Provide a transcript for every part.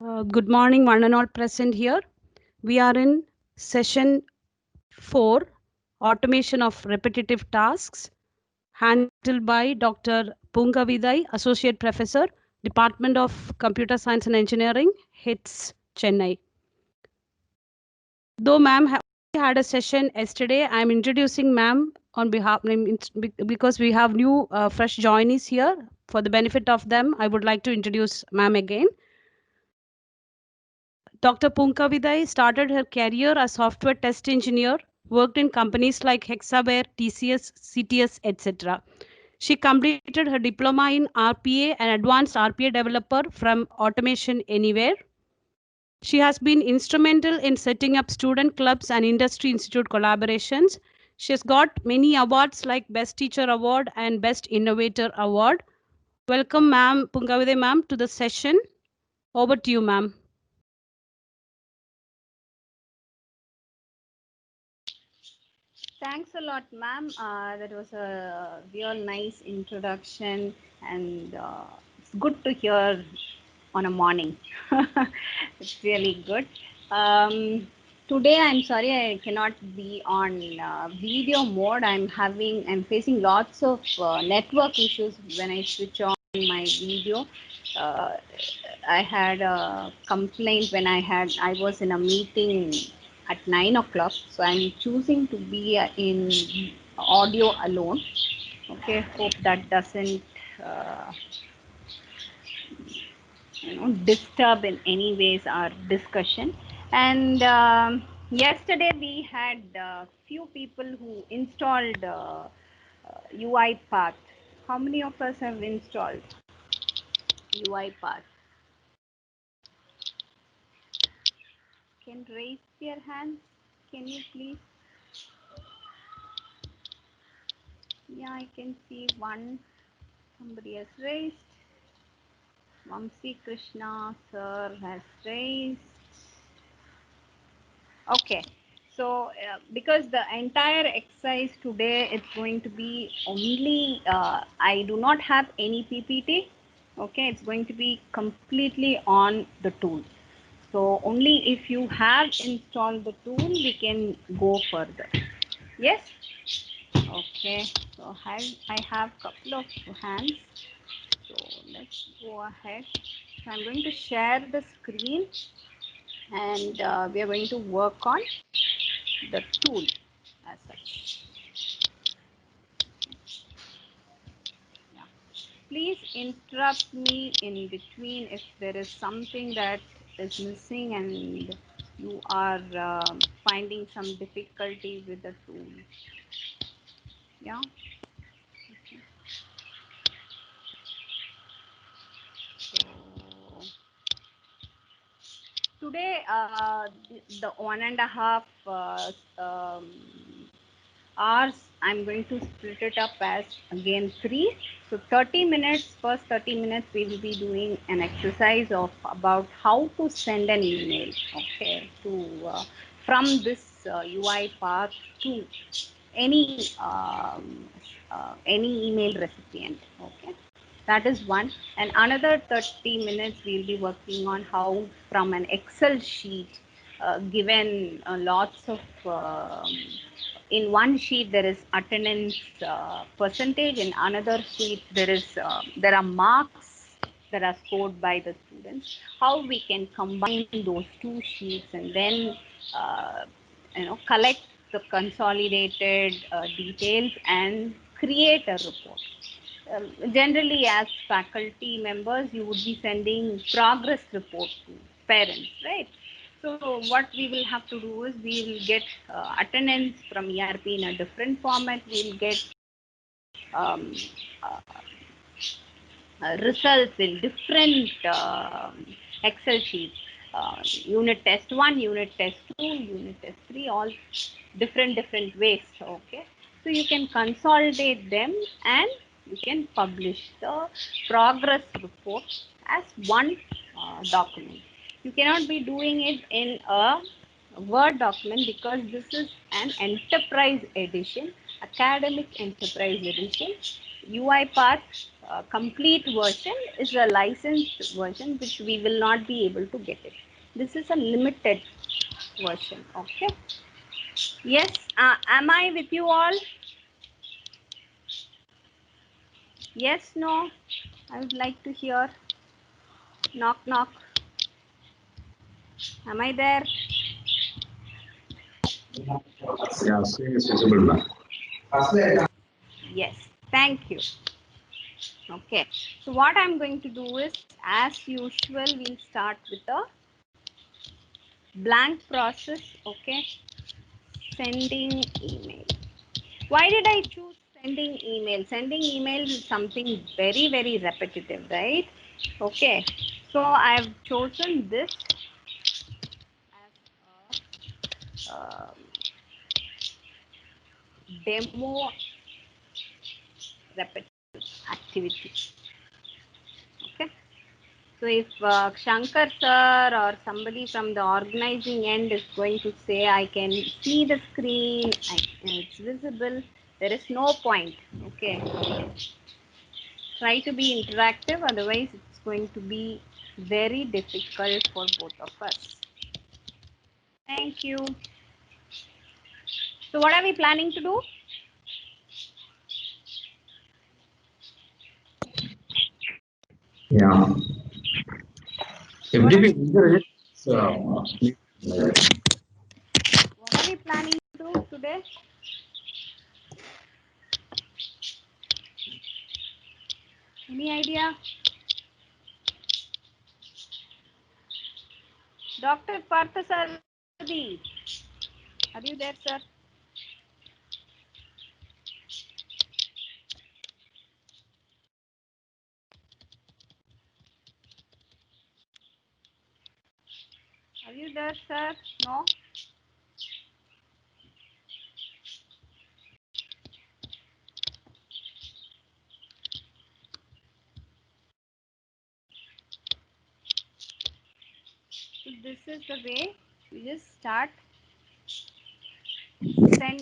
Good morning, one and all present here. We are in session 4, Automation of Repetitive Tasks, handled by Dr. Pungavidai, Associate Professor, Department of Computer Science and Engineering, HITS, Chennai. Though ma'am had a session yesterday, I am introducing ma'am on behalf, because we have new fresh joinees here. For the benefit of them, I would like to introduce ma'am again. Dr. Punkavidai started her career as software test engineer, worked in companies like Hexaware, TCS, CTS, etc. She completed her diploma in RPA and advanced RPA developer from Automation Anywhere. She has been instrumental in setting up student clubs and industry institute collaborations. She has got many awards like Best Teacher Award and Best Innovator Award. Welcome, ma'am, Punkavidai ma'am, to the session. Over to you, ma'am. Thanks a lot, ma'am. That was a real nice introduction, and it's good to hear on a morning. It's really good. Today, I'm sorry I cannot be on video mode. I'm facing lots of network issues when I switch on my video. Uh, I had a complaint when I was in a meeting at 9 o'clock. So I'm choosing to be in audio alone. Okay, hope that doesn't uh, disturb in any ways our discussion. And yesterday we had few people who installed UiPath. How many of us have installed UiPath? Can raise your hands? Can you please? Yeah, I can see one. Somebody has raised. Vamsi Krishna sir has raised. Okay, so because the entire exercise today it's going to be only, I do not have any PPT. Okay, it's going to be completely on the tool. So only if you have installed the tool, we can go further. Yes. Okay. So I have couple of hands. So let's go ahead. So I'm going to share the screen, and we are going to work on the tool as such. Yeah. Please interrupt me in between if there is something that is missing and you are finding some difficulty with the tool. Yeah. Okay. So today, the 1.5 hours, I'm going to split it up as again 3. So 30 minutes, first 30 minutes we will be doing an exercise of about how to send an email, okay, to from this UI path to any any email recipient, okay. That is one. And another 30 minutes we'll be working on how from an Excel sheet, given lots of in one sheet there is attendance percentage, in another sheet there are marks that are scored by the students, how we can combine those two sheets and then uh, collect the consolidated details and create a report. Generally, as faculty members, you would be sending progress report to parents, right? So what we will have to do is we will get attendance from ERP in a different format. We'll get um, uh, results in different Excel sheets. Unit test 1, unit test 2, unit test 3, all different ways. Okay, so you can consolidate them and you can publish the progress report as one document. You cannot be doing it in a Word document because this is an enterprise edition, academic enterprise edition. UiPath complete version is a licensed version, which we will not be able to get it. This is a limited version. Okay. Yes. Am I with you all? Yes. No. I would like to hear. Knock knock. Am I there? Yeah, screen is visible now. Yes. Thank you. Okay. So what I'm going to do is, as usual, we'll start with a blank process. Okay. Sending email. Why did I choose sending email? Sending email is something very, very repetitive, right? Okay. So I've chosen this as a demo repetitive activity. Okay. So if Shankar sir or somebody from the organizing end is going to say, I can see the screen, it's visible, there is no point. Okay. Try to be interactive, otherwise it's going to be very difficult for both of us. Thank you. So what are we planning to do? Yeah. What are FDP we, is what are we planning to do today? Any idea? Dr. Parthasarathi, are you there, sir? Are you there, sir? No? So this is the way you just send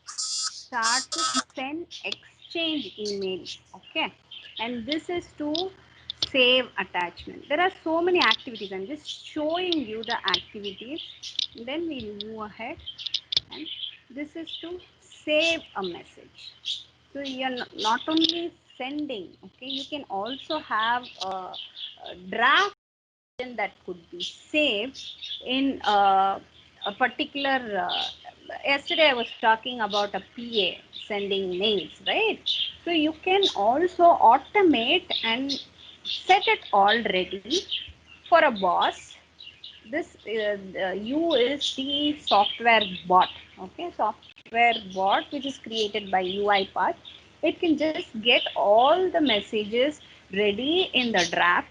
start to send exchange emails. Okay. And this is to save attachment. There are so many activities. I'm just showing you the activities. Then we'll move ahead. And this is to save a message. So you're not only sending, okay, you can also have a draft that could be saved in a particular. Yesterday, I was talking about a PA sending mails, right? So you can also automate and set it all ready for a boss. This U is the software bot, okay, software bot which is created by UiPath. It can just get all the messages ready in the draft,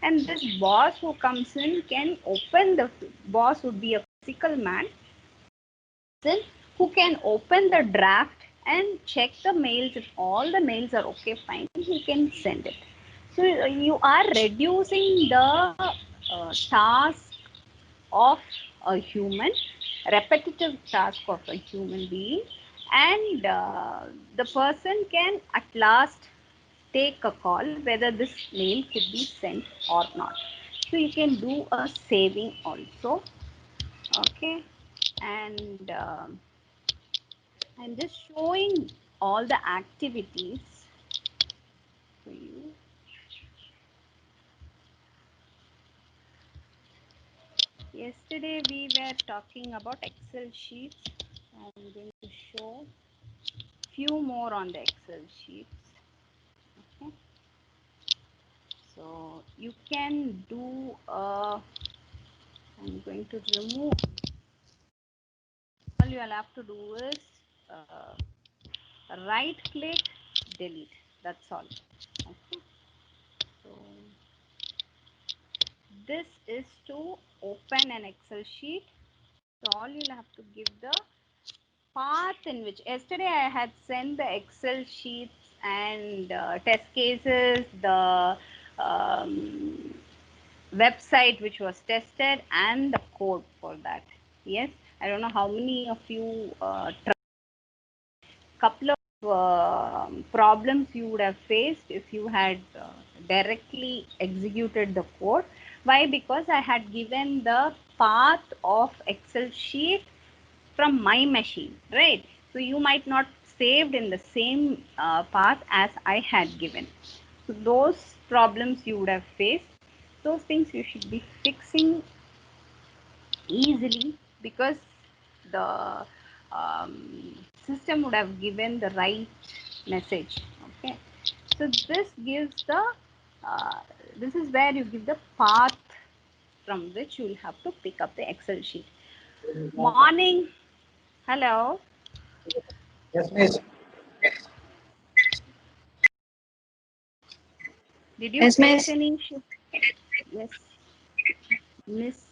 and this boss who comes in can open the boss would be a physical man who can open the draft and check the mails. If all the mails are okay, fine, he can send it. So you are reducing the task of a human, repetitive task of a human being, and the person can at last take a call whether this mail could be sent or not. So you can do a saving also. Okay. And I'm just showing all the activities for you. Yesterday we were talking about Excel sheets. I'm going to show few more on the Excel sheets. Okay. So you can do I'm going to remove. All you'll have to do is right click, delete. That's all. Okay. So this is to open an Excel sheet. So all you'll have to give the path in which yesterday I had sent the Excel sheets and test cases, the um, website which was tested, and the code for that. Yes, I don't know how many of you couple of problems you would have faced if you had directly executed the code. Why? Because I had given the path of Excel sheet from my machine, right? So you might not saved in the same path as I had given. So those problems you would have faced, those things you should be fixing easily, because the system would have given the right message. Okay, so this gives the this is where you give the path from which you will have to pick up the Excel sheet. Morning. Hello. Yes, miss. Did you Yes, face miss. any issue? Yes, Miss.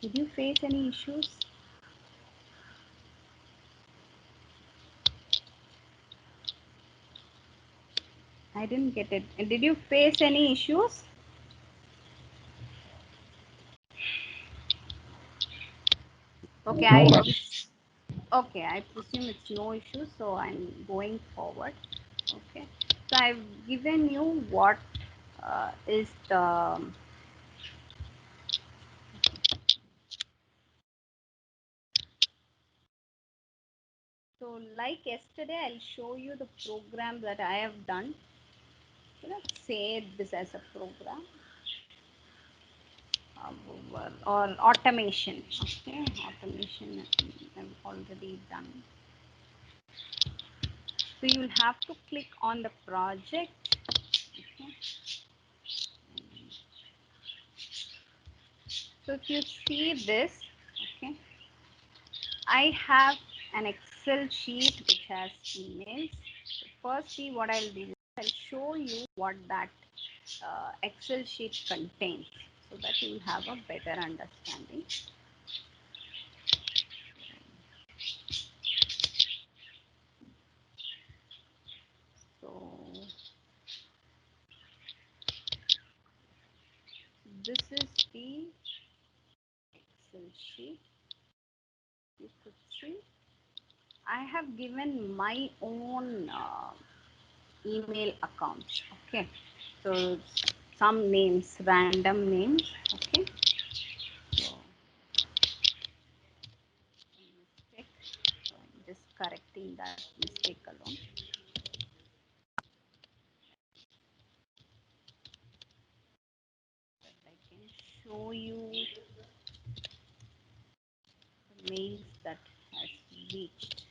Did you face any issues? I didn't get it. And did you face any issues? Okay, No, ma'am. okay, I presume it's no issue, so I'm going forward. Okay, so I've given you what is the, so like yesterday, I'll show you the program that I have done. So let's say this as a program, or automation. Okay, automation I've already done. So you'll have to click on the project. Okay. So if you see this, okay, I have an Excel sheet which has emails. So firstly, what I'll do is I'll show you what that Excel sheet contains, so that you will have a better understanding. So this is the Excel sheet. You could see I have given my own email accounts. Okay, so some names, random names. Okay, so mistake. So I'm just correcting that mistake alone. That I can show you the mails that has reached.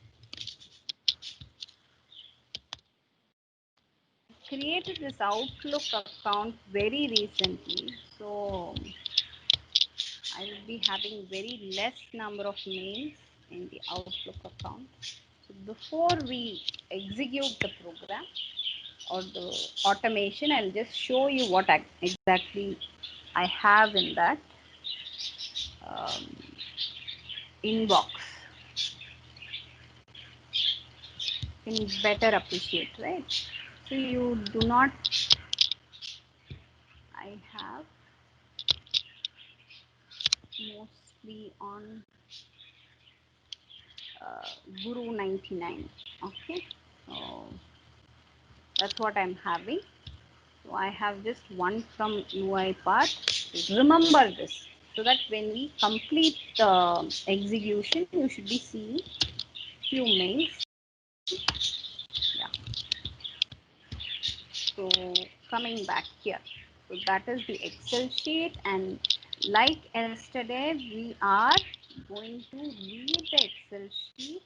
Created this Outlook account very recently, so I will be having very less number of mails in the Outlook account. So before we execute the program or the automation, I'll just show you what exactly I have in that um, inbox. You can better appreciate, right? So you do not, I have mostly on Guru 99. Okay, so that's what I'm having. So I have just one from UiPath. Remember this, so that when we complete the execution, you should be seeing few mails. Yeah. So coming back here, so that is the Excel sheet, and like yesterday, we are going to read the Excel sheet.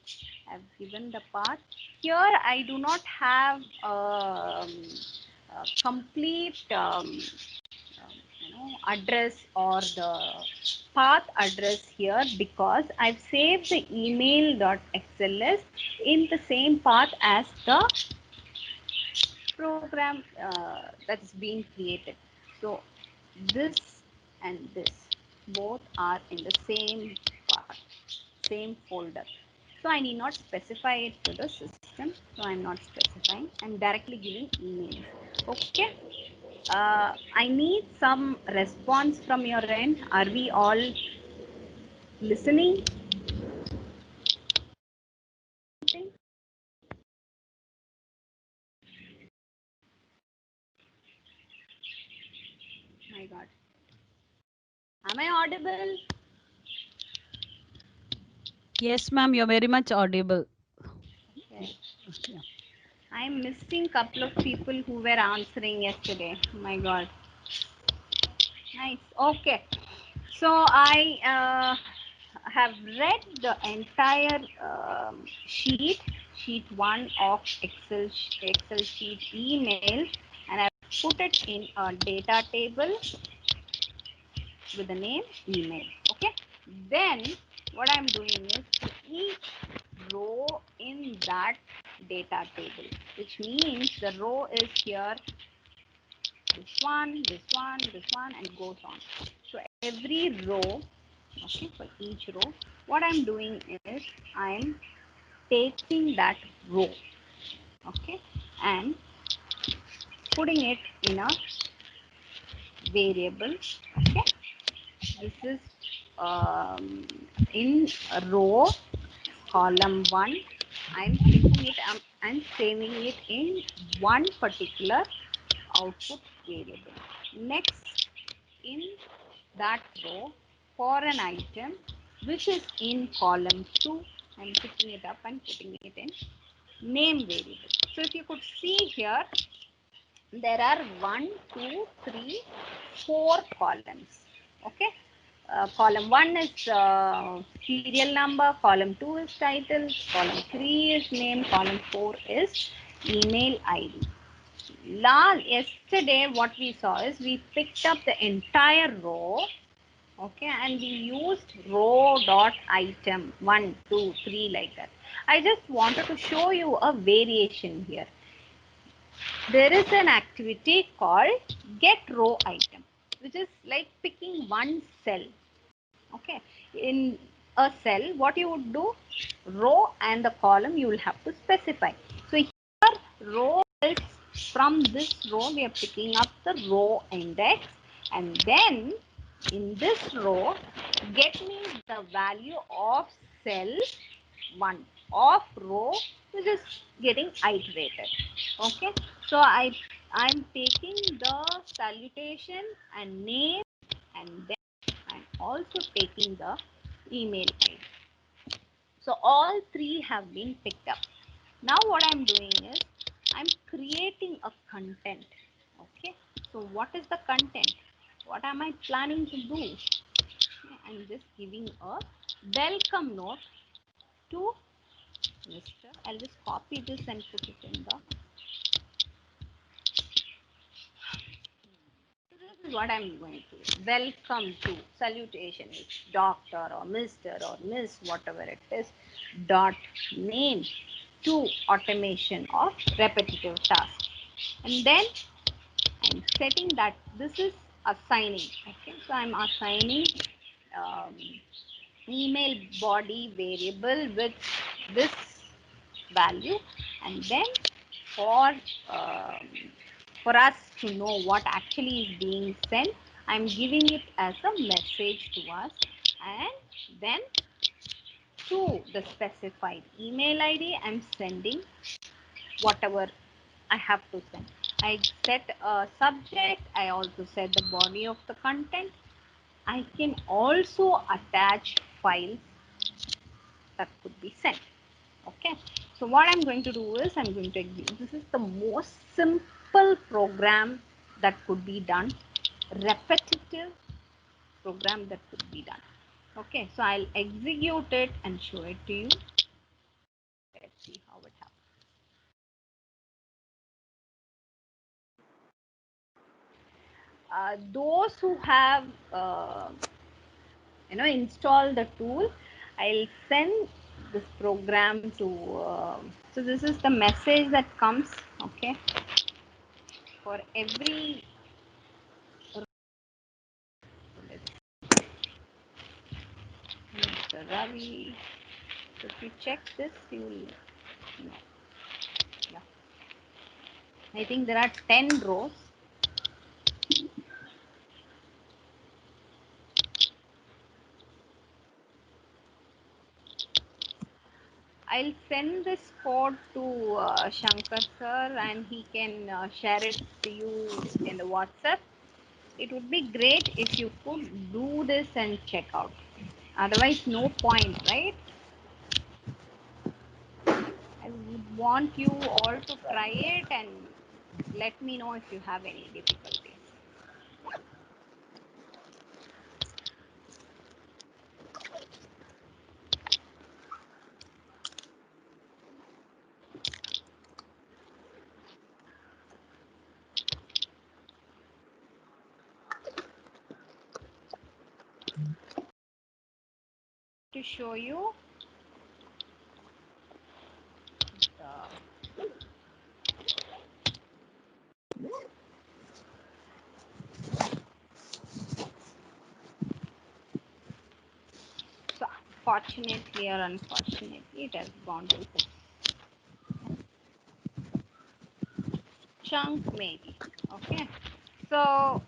I've given the part. Here I do not have a complete address or the path address here, because I've saved the email.xls in the same path as the program that's being created. So this and this both are in the same part, same folder. So I need not specify it to the system. So I'm not specifying. I'm directly giving emails. Okay. I need some response from your end. Are we all listening? Yes, ma'am, you're very much audible. Okay. Yeah. I'm missing couple of people who were answering yesterday. Oh my God. Nice. Okay. So I have read the entire sheet one of Excel sheet email, and I've put it in a data table with the name email. Okay. Then what I'm doing is each row in that data table, which means the row is here, this one, this one, this one, and goes on. So every row, okay, for each row, what I'm doing is I'm taking that row, okay, and putting it in a variable, okay. This is in row column 1. I'm picking it up and saving it in one particular output variable. Next, in that row, for an item which is in column 2, I'm picking it up and putting it in name variable. So if you could see here, there are 1, 2, 3, 4 columns. Okay. Column 1 is serial number, column 2 is title, column 3 is name, column 4 is email ID. Yesterday, what we saw is we picked up the entire row, okay, and we used row dot item 1, 2, 3 like that. I just wanted to show you a variation here. There is an activity called get row item, which is like picking one cell. Okay, in a cell, what you would do, row and the column you will have to specify. So here row is, from this row we are picking up the row index, and then in this row get me the value of cell 1 of row which is getting iterated. Okay, so I'm taking the salutation and name, and then I'm also taking the email ID. So all three have been picked up. Now what I'm doing is I'm creating a content. Okay, so what is the content? What am I planning to do? Okay, I'm just giving a welcome note to Mr. I'll just copy this and put it in the. This is what I'm going to do. Welcome to, salutation is doctor or Mr. or Miss, whatever it is, dot name to automation of repetitive tasks. And then I'm setting that this is assigning. Okay, so I'm assigning um, email body variable with this value, and then for um, for us to know what actually is being sent, I'm giving it as a message to us, and then to the specified email ID I'm sending whatever I have to send. I set a subject, I also set the body of the content. I can also attach files that could be sent. Okay, so what I'm going to do is I'm going to execute. This is the most simple program that could be done, repetitive program that could be done. Okay, so I'll execute it and show it to you. Let's see how it happens. Those who have install the tool, I'll send this program to so this is the message that comes, okay, for every Mr. Ravi. So if you check this, you will know. Yeah, I think there are 10 rows. I'll send this code to Shankar sir, and he can share it to you in the WhatsApp. It would be great if you could do this and check out. Otherwise, no point, right? I would want you all to try it and let me know if you have any difficulties. To show you the so fortunately or unfortunately it has gone to this chunk maybe. Okay, so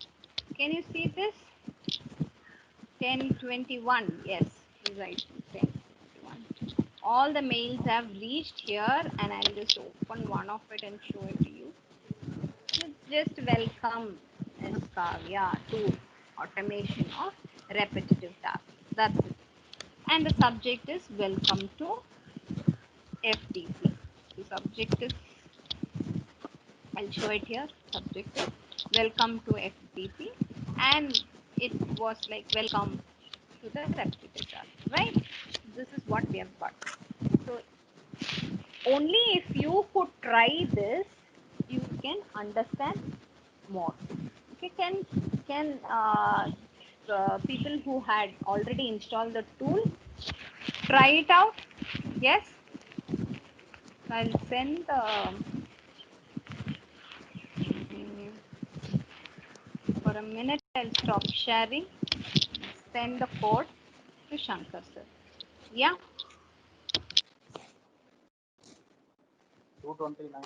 can you see this? 1021, yes, precisely 1021. All the mails have reached here, and I'll just open one of it and show it to you. It's just welcome as Kavya to automation of repetitive tasks. That's it. And the subject is welcome to FDP. The subject is, I'll show it here. Subject is welcome to FDP, and it was like welcome to the repetitive task, right? This is what we have got. So only if you could try this, you can understand more. Okay, can people who had already installed the tool try it out? Yes, I'll send the for a minute. I'll stop sharing. Send the code to Shankar sir. Yeah. 229.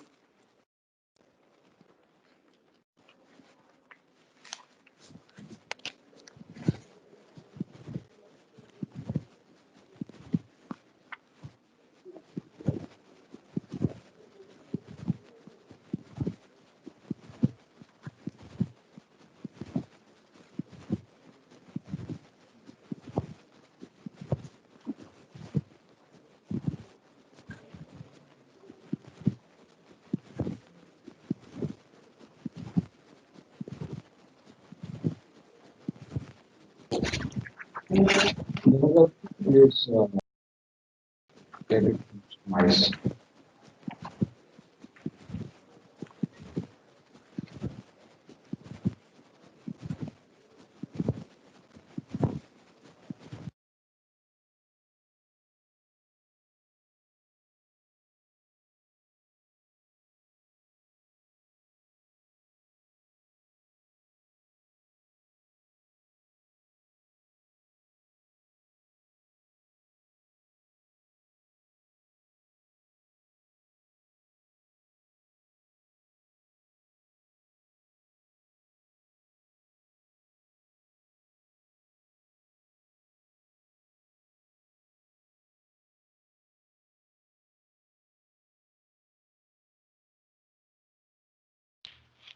Is David Mice.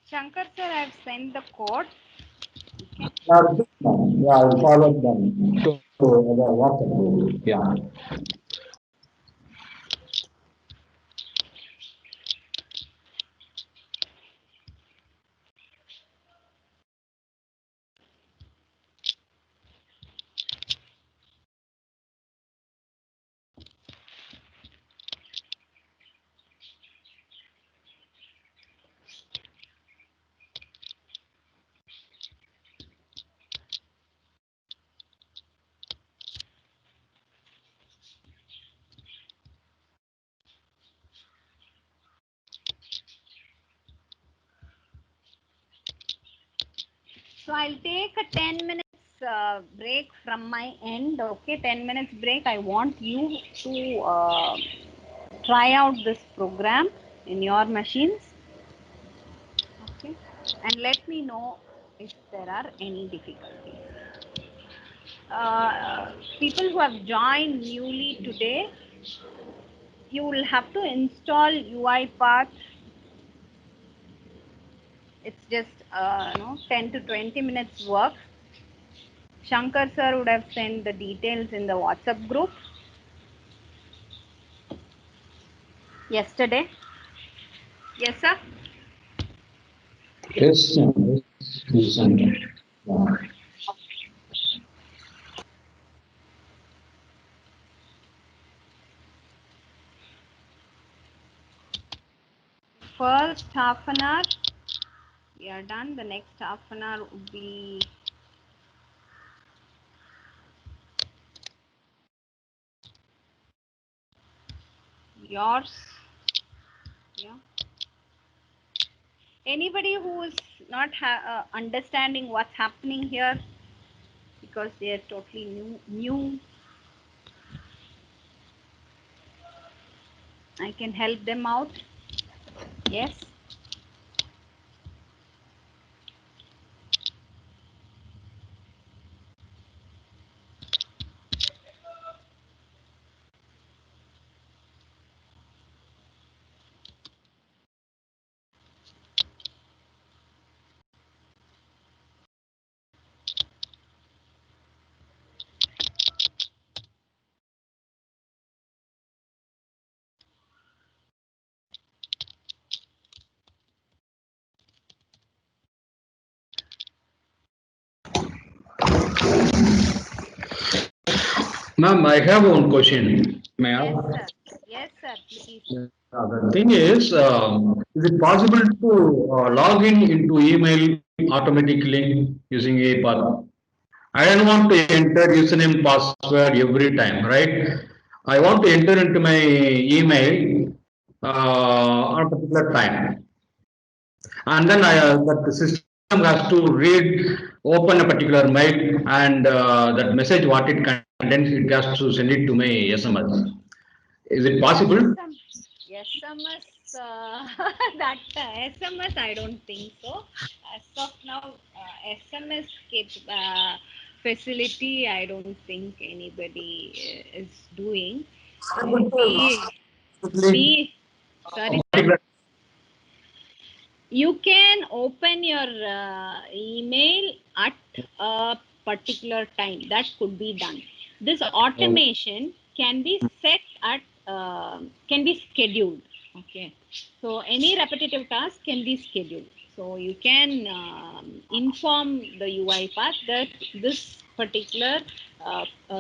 Shankar sir, I've sent the code. Okay. Yeah, I followed them. So, the WhatsApp group. Yeah. So I'll take a 10 minutes break from my end. Okay, 10 minutes break. I want you to try out this program in your machines. Okay, and let me know if there are any difficulties. People who have joined newly today, you will have to install UiPath. It's just 10 to 20 minutes work. Shankar sir would have sent the details in the WhatsApp group. Yesterday. Yes, sir. Yes, listen. First half an hour we are done. The next half an hour would be yours. Yeah. Anybody who is not understanding what's happening here because they are totally new, I can help them out. Yes. Ma'am, I have one question. May I? Yes, sir. Yes, sir. Please. The thing is it possible to log in into email automatically using a path? I don't want to enter username password every time, right? I want to enter into my email on a particular time, and then that the system has to read, open a particular mail, and that message what it contains, it has to send it to my SMS. Is it possible? SMS, that SMS, I don't think so. As of now, SMS facility, I don't think anybody is doing. We, we, sorry, sir. You can open your email at a particular time. That could be done. This automation can be set at can be scheduled. Okay, so any repetitive task can be scheduled. So you can inform the UI path that this particular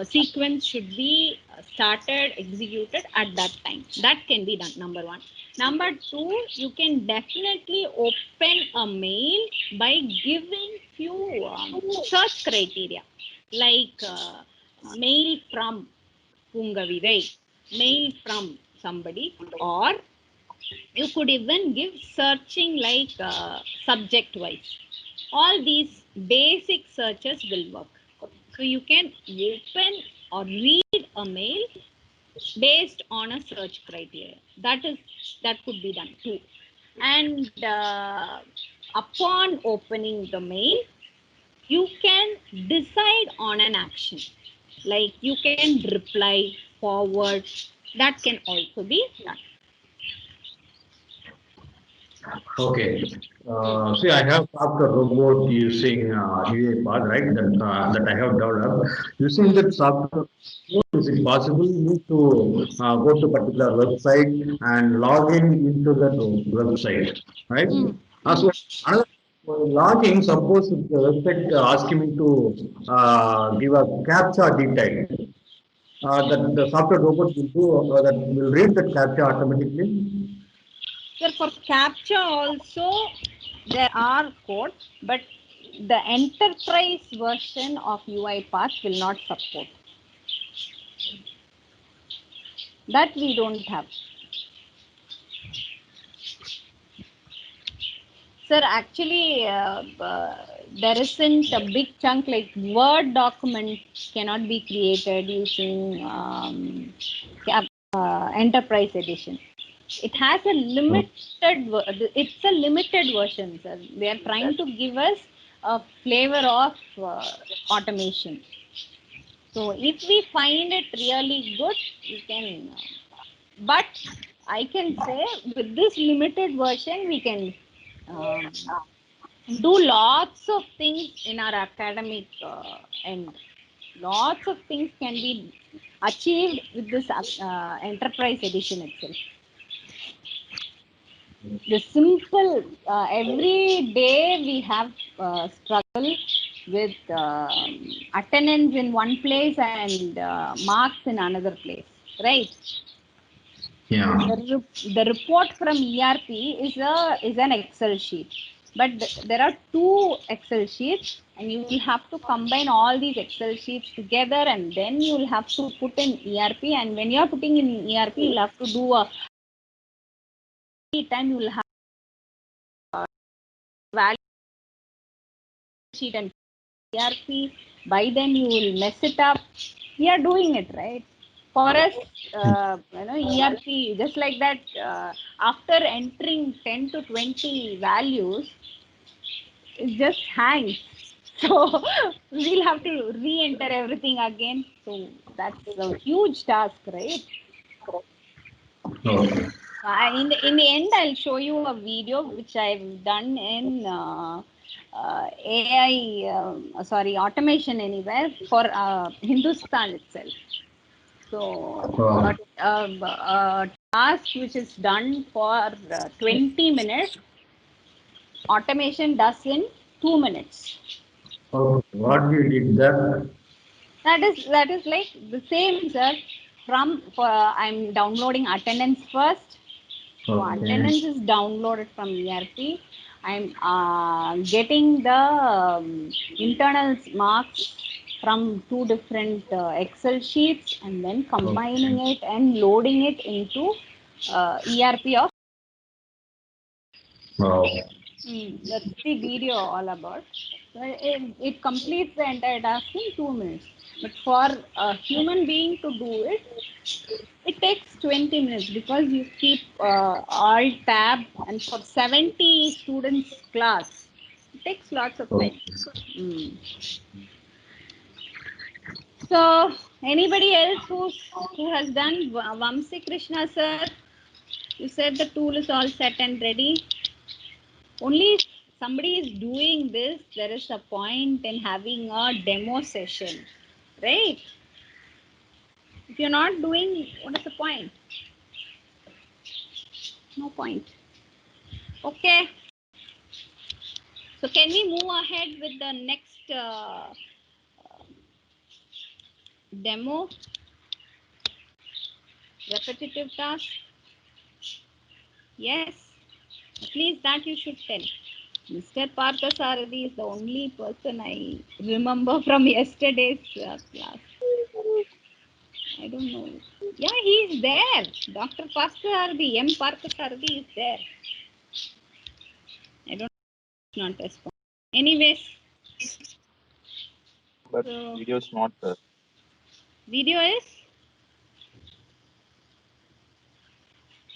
sequence should be started, executed at that time. That can be done, number one. Number two, you can definitely open a mail by giving few search criteria like mail from Pungavidai, mail from somebody, or you could even give searching like subject wise. All these basic searches will work. So you can open or read a mail based on a search criteria. That could be done too. And upon opening the mail, you can decide on an action. Like you can reply, forward. That can also be done. Okay. See, I have talked a robot using UiPath, right? That I have developed. Using that software, is it possible me to go to particular website and log in into that website, right? So another logging, suppose if the website asking me to give a captcha detail, that the software robot will do that will read that captcha automatically. So for capture also there are code, but the enterprise version of UiPath will not support. That we don't have. Sir, actually, there isn't a big chunk like Word document cannot be created using Enterprise Edition. It has a it's a limited version, sir. They are trying to give us a flavor of automation. So if we find it really good, we can. But I can say with this limited version, we can um, do lots of things in our academic end. Lots of things can be achieved with this enterprise edition itself. The simple, every day we have struggle with attendance in one place and marks in another place, right? Yeah. The report from ERP is an Excel sheet, but there are two Excel sheets, and you will have to combine all these Excel sheets together, and then you will have to put in ERP. And when you are putting in ERP, you will have to do a time you will have value sheet and ERP. By then you will mess it up. We are doing it right. For us, ERP just like that. After entering 10 to 20 values, it just hangs. So we'll have to re-enter everything again. So that's a huge task, right? Okay. In the end, I'll show you a video which I've done in automation anywhere for Hindustan itself. So a task which is done for 20 minutes, automation does in 2 minutes. Okay. What we did that? That is like the same, sir. I'm downloading attendance first. So Okay. attendance is downloaded from ERP. I'm getting the internal marks from two different Excel sheets and then combining it and loading it into ERP of. Wow. That's the video all about. So it completes the entire task in 2 minutes. But for a human being to do it, it takes 20 minutes because you keep alt tab, and for 70 students class, it takes lots of time. So anybody else who has done? Vamsi Krishna sir, you said the tool is all set and ready. Only if somebody is doing this, there is a point in having a demo session, right? If you're not doing, what is the point? No point. Okay. So can we move ahead with the next demo? Repetitive task? Yes. At least that you should tell. Mr. Parthasarathi is the only person I remember from yesterday's class. I don't know. Yeah, he is there. Dr. Parthasarathi, M. Parthasarathi is there. I don't not respond. Anyways, But so video is not there. video is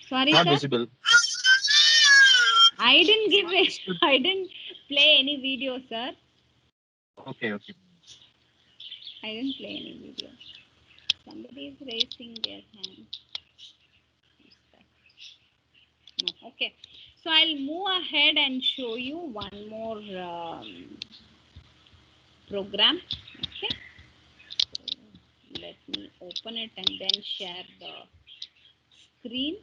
sorry, Not sir. visible. I didn't give it. I didn't play any video, sir. Okay, okay. I didn't play any video. Somebody is raising their hand. No. Okay. So I'll move ahead and show you one more program. Okay. So let me open it and then share the screen.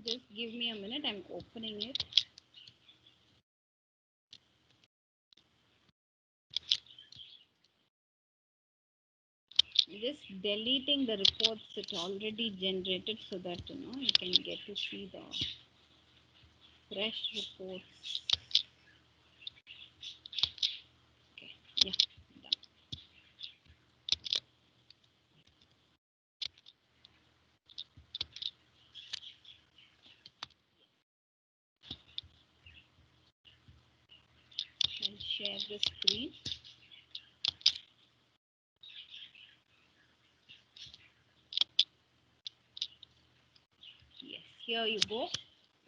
Just give me a minute. I'm opening it. Just deleting the reports it already generated so that you can get to see the fresh reports. Okay, yeah, done. the screen. Yes, here you go.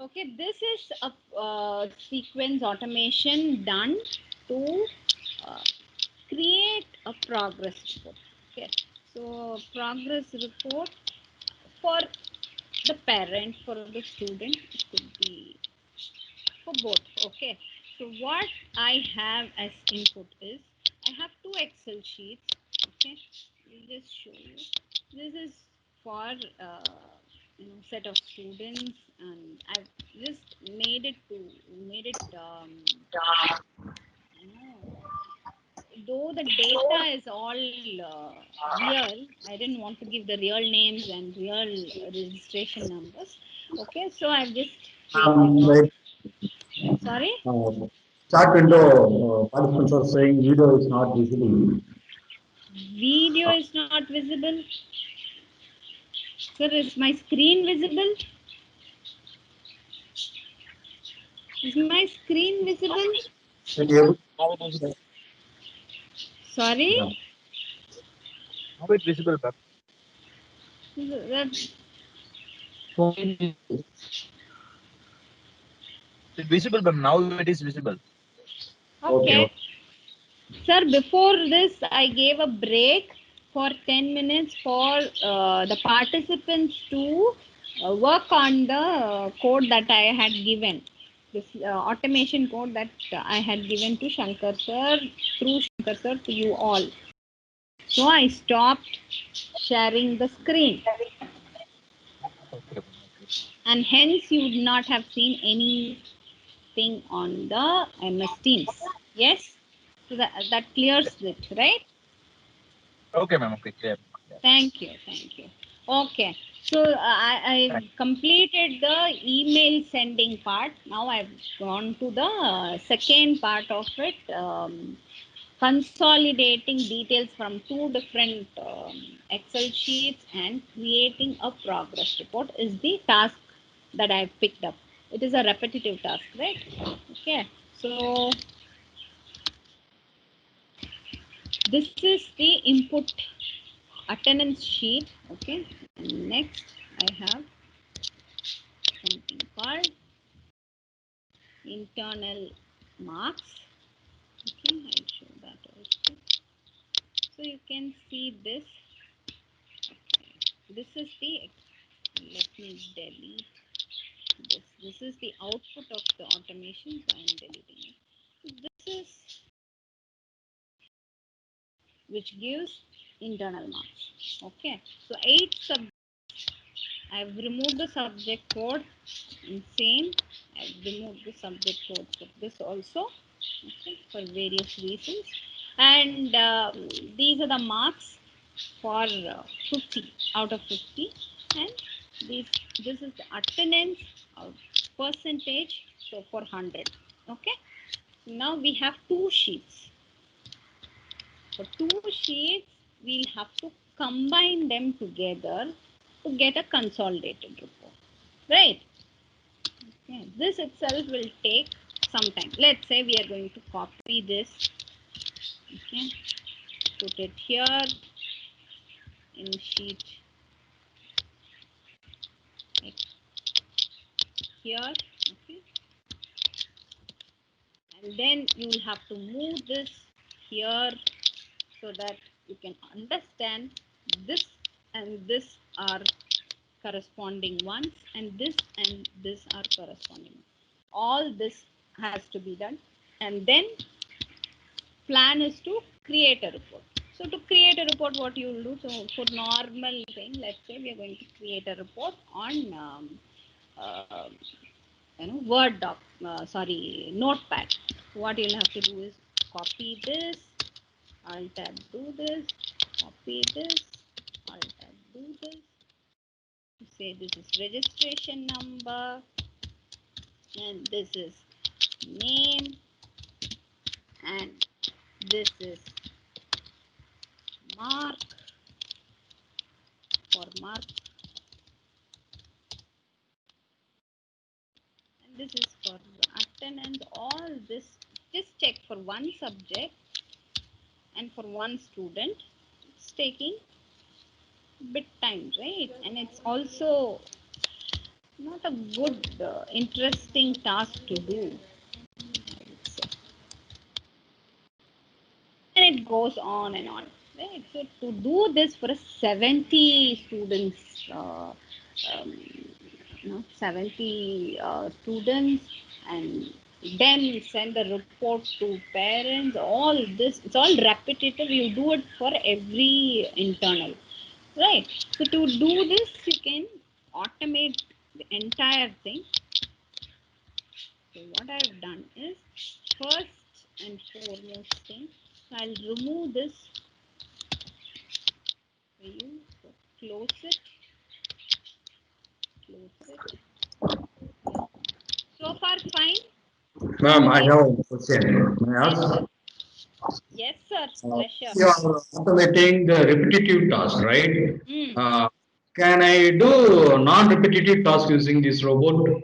Okay, this is a sequence automation done to uh, create a progress report. Okay, so progress report for the parent, for the student, it could be for both. Okay, so what I have as input is I have two Excel sheets. Okay, I'll just show you. This is for set of students, and I've just made it you know, though the data is all real. I didn't want to give the real names and real registration numbers. Okay, so I've just taken. Right. Sorry. Chat window, participants are saying video is not visible. Video is not visible. Sir, is my screen visible? Is my screen visible? Can you Now it is Sorry? yeah. now it visible, but That, for me it's visible, but now it is visible. Okay. okay. Sir, before this, I gave a break for 10 minutes for the participants to work on the code that I had given. This automation code that I had given to Shankar sir, through Shankar sir to you all. So I stopped sharing the screen, Okay. Okay. and hence you would not have seen anything on the MS Teams. Yes? So that clears it, right? Okay, ma'am. Okay, clear. Yeah. Thank you, thank you. Okay, so I completed the email sending part. Now I've gone to the second part of it, consolidating details from two different Excel sheets and creating a progress report is the task that I've picked up. It is a repetitive task, right? Okay, so this is the input attendance sheet. Okay, and next I have something called internal marks. Okay, I'll show that also. So you can see this. Okay, this is the, let me delete this. This is the output of the automation, so I am deleting it. So this is which gives internal marks. Okay, so 8 I've removed the subject code and same I've removed the subject code for this also, okay, for various reasons, and these are the marks for 50 out of 50, and this is the attendance of percentage, so for 100. Okay, now we have two sheets. For two sheets we'll have to combine them together to get a consolidated report, right? Yeah, this itself will take some time. Let's say we are going to copy this, okay, put it here in sheet here, okay, and then you will have to move this here so that you can understand this and this are corresponding ones, and this are corresponding. All this has to be done, and then plan is to create a report. So to create a report, what you will do, so for normal thing, let's say we are going to create a report on uh, Word doc, Notepad. What you'll have to do is copy this, Alt tab do this, copy this, Alt tab do this. Say this is registration number, and this is name, and this is mark for mark, and this is for attendance. All this just check for one subject and for one student. It's taking bit time, right? And it's also not a good, interesting task to do, I would say. And it goes on and on, right? So to do this for a 70 students, 70 students, and then send the report to parents, all this, it's all repetitive. You do it for every internal, right? So to do this, you can automate the entire thing. So what I've done is, first and foremost thing, I'll remove this for you. So close it, close it. Yeah. So far fine. Ma'am, I Yes, have a question. May I yes, ask? sir. Yes, sir. Pleasure. You are automating the repetitive task, right? Mm. Uh, can I do non-repetitive task using this robot?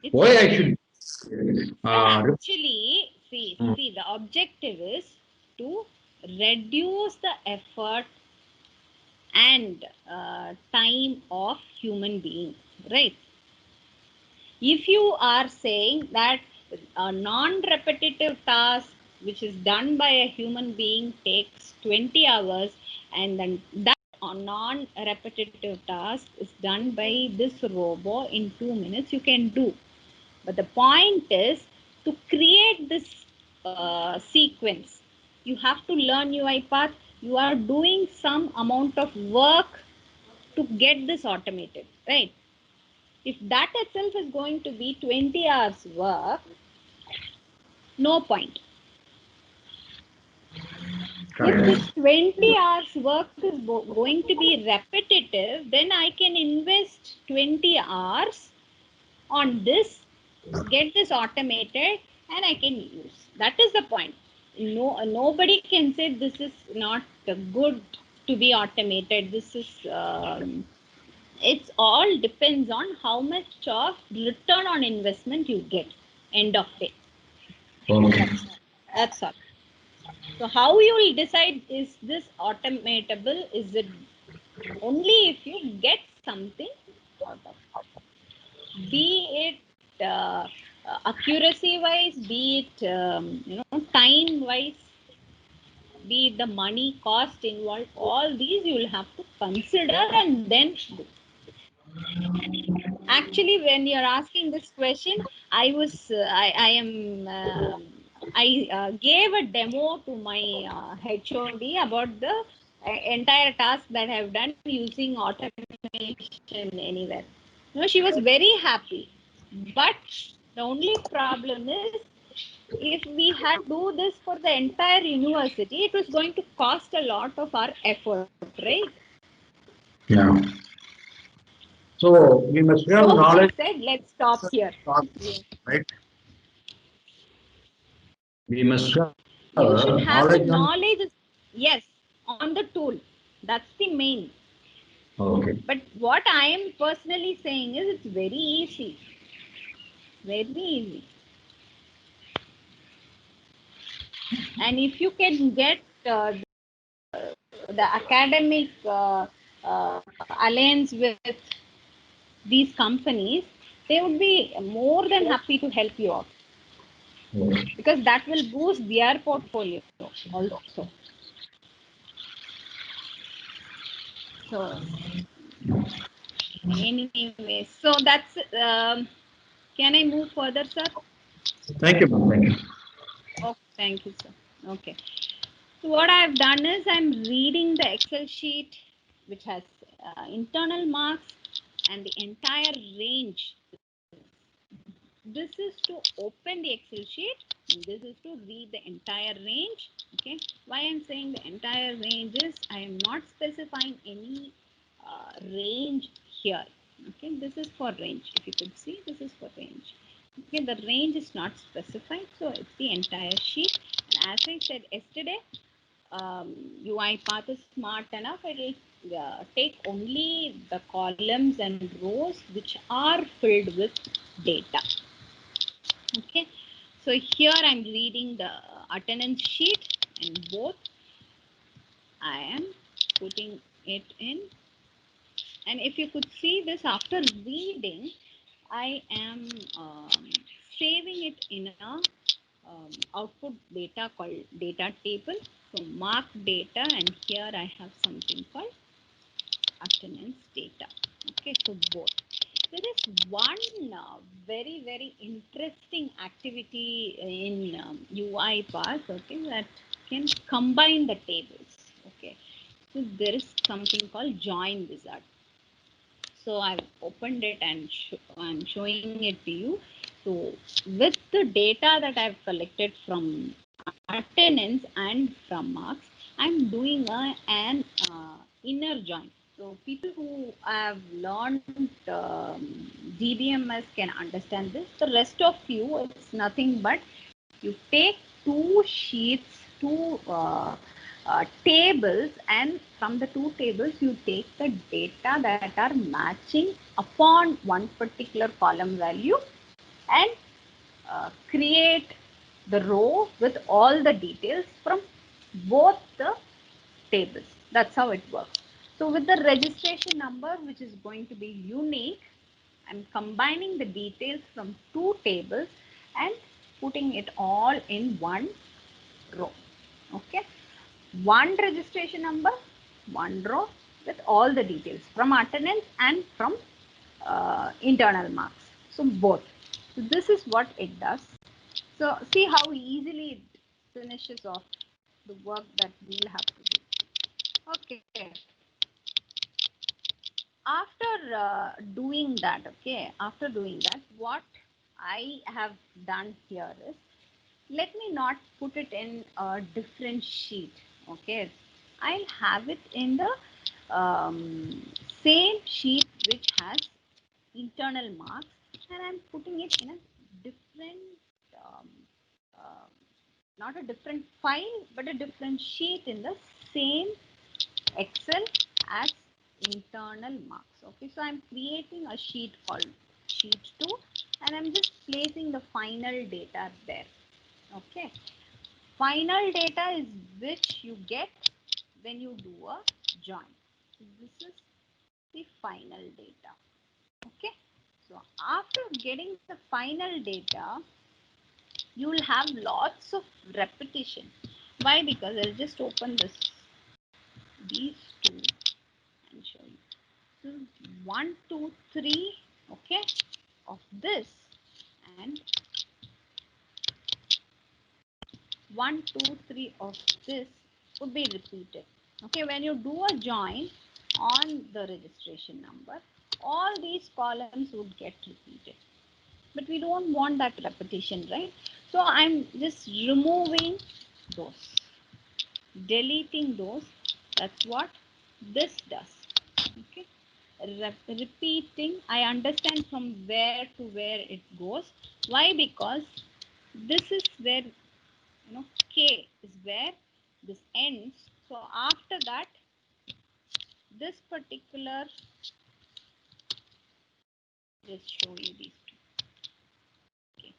It's Why I should? sir, Uh, actually, Hmm. see, the objective is to reduce the effort and time of human beings, right? If you are saying that a non-repetitive task which is done by a human being takes 20 hours, and then that non-repetitive task is done by this robot in 2 minutes, you can do. But the point is to create this sequence. You have to learn UiPath. You are doing some amount of work to get this automated, right? If that itself is going to be 20 hours work, no point. If this 20 hours work is going to be repetitive, then I can invest 20 hours on this, get this automated, and I can use. That is the point. No, nobody can say this is not good to be automated. This is it's all depends on how much of return on investment you get end of day. Okay. That's all. So how you will decide, is this automatable? Is it only if you get something out of it? Be it accuracy wise, be it time wise, be it the money cost involved, all these you will have to consider and then do. Actually, when you're asking this question, I am I gave a demo to my HOD about the entire task that I have done using automation anywhere. She was very happy, but the only problem is, if we had to do this for the entire university, it was going to cost a lot of our effort, right? Yeah. So we must have So she knowledge, said, let's stop here. Yeah. right? We must have You should knowledge have the on. knowledge, yes, on the tool. That's the main. Okay. But what I am personally saying is, it's very easy. Very easy. And if you can get the academic alliance with these companies, they would be more than happy to help you out, Okay. because that will boost their portfolio also. So anyway, so that's can I move further, sir? Thank you, ma'am. Thank you. Oh, thank you, sir. Okay. So what I've done is, I'm reading the Excel sheet which has internal marks and the entire range. This is to open the Excel sheet, and this is to read the entire range. Okay. Why I'm saying the entire range is, I am not specifying any range here. Okay. This is for range. If you could see, this is for range. Okay. The range is not specified, so it's the entire sheet. And as I said yesterday, UiPath is smart enough, it will take only the columns and rows which are filled with data. Okay, So here I'm reading the attendance sheet, and both I am putting it in. And if you could see this after reading, I am saving it in a output data called data table. So mark data, and here I have something called attendance data. Okay, so both. So there's one very interesting activity in UiPath, okay, that can combine the tables. Okay, so there is something called join wizard. So I've opened it and I'm showing it to you. So with the data that I've collected from attendance and from marks, I'm doing an inner join. So people who have learned DBMS can understand this. The rest of you, it's nothing but you take two sheets, two tables, and from the two tables you take the data that are matching upon one particular column value and create the row with all the details from both the tables. That's how it works. So with the registration number, which is going to be unique, I'm combining the details from two tables and putting it all in one row. Okay, one registration number, one row with all the details from attendance and from internal marks. So both. So this is what it does. So see how easily it finishes off the work that we'll have to do. Okay. After doing that, okay, after doing that, what I have done here is, let me not put it in a different sheet. Okay, I'll have it in the same sheet which has internal marks, and I'm putting it in a different um, uh, not a different file but a different sheet in the same Excel as internal marks. Okay, so I'm creating a sheet called sheet 2 and I'm just placing the final data there. Okay, final data is which you get when you do a join. So this is the final data. Okay, so after getting the final data, you will have lots of repetition. Why? Because I'll just open these two and show you. So 1, 2, 3, okay, of this, and 1, 2, 3 of this would be repeated. Okay, when you do a join on the registration number, all these columns would get repeated. But we don't want that repetition, right? So I'm just removing those, deleting those. That's what this does. Okay, repeating, I understand from where to where it goes. Why? Because this is where, K is where this ends. So after that, this particular, just show you these two. Okay,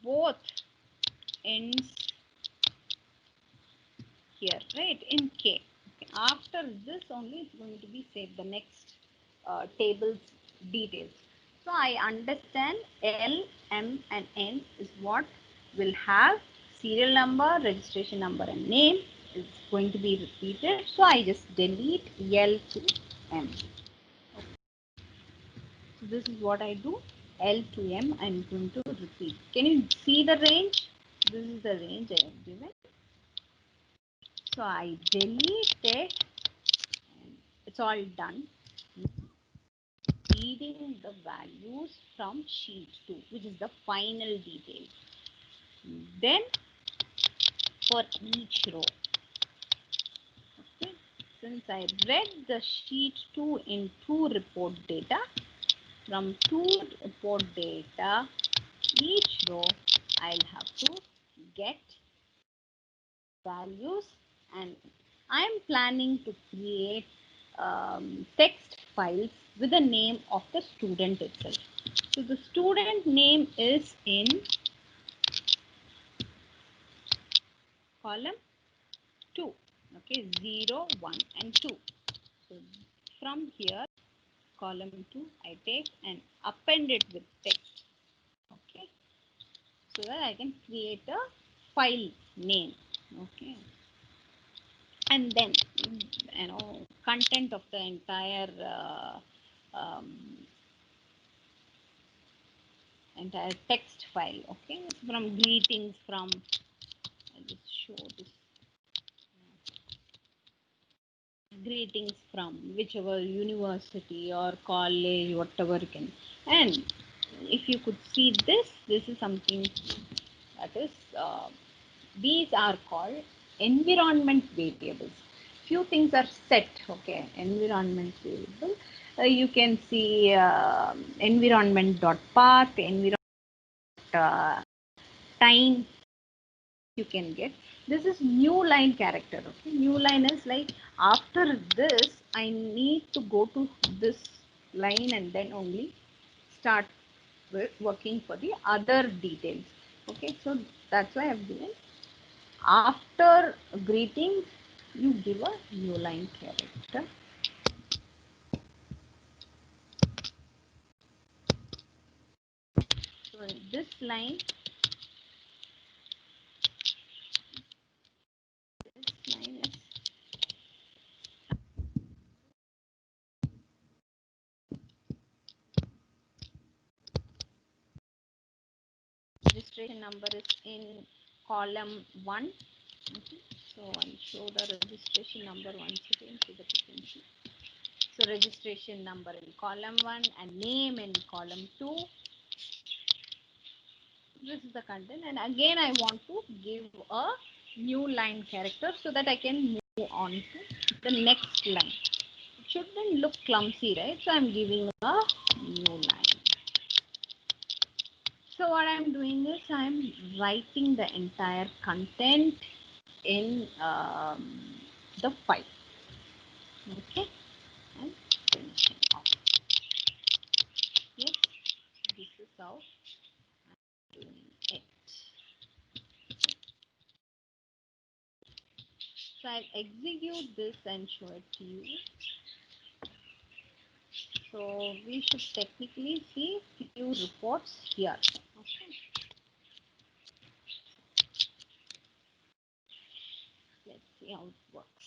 both ends here, right, in K. Okay. After this only it's going to be saved, the next table's details. So I understand L, M and N is what will have serial number, registration number and name is going to be repeated. So I just delete L to M. So this is what I do. L to M I'm going to repeat. Can you see the range? This is the range I have given. So I delete it and it's all done. Reading the values from sheet 2, which is the final detail. Then for each row, okay, since I read the sheet 2 in 2 report data, from 2 report data, each row I'll have to get values, and I'm planning to create text files with the name of the student itself. So the student name is in column 2. Okay, 0, 1 and 2. So from here, column 2, I take and append it with text. Okay, so that I can create a file name. Okay, and then content of the entire entire text file. Okay, from greetings from, I'll just show this, greetings from whichever university or college, whatever you can. And if you could see this is something that is these are called environment variables. Few things are set. Okay, environment variable. You can see environment dot path, environment time. You can get this is new line character. Okay, new line is like after this I need to go to this line and then only start with working for the other details. Okay, so that's why I've given after greeting you give a new line character. So this line is registration number is in column 1. Okay. So I'll show the registration number once again so that you can see. So registration number in column 1 and name in column 2. This is the content, and again I want to give a new line character so that I can move on to the next line. It shouldn't look clumsy, right? So I'm giving a new line. So what I'm doing is I'm writing the entire content in the file. Okay, and finishing off. Yes, this is how I'm doing it. So I'll execute this and show it to you. So we should technically see few reports here. Okay. Let's see how it works.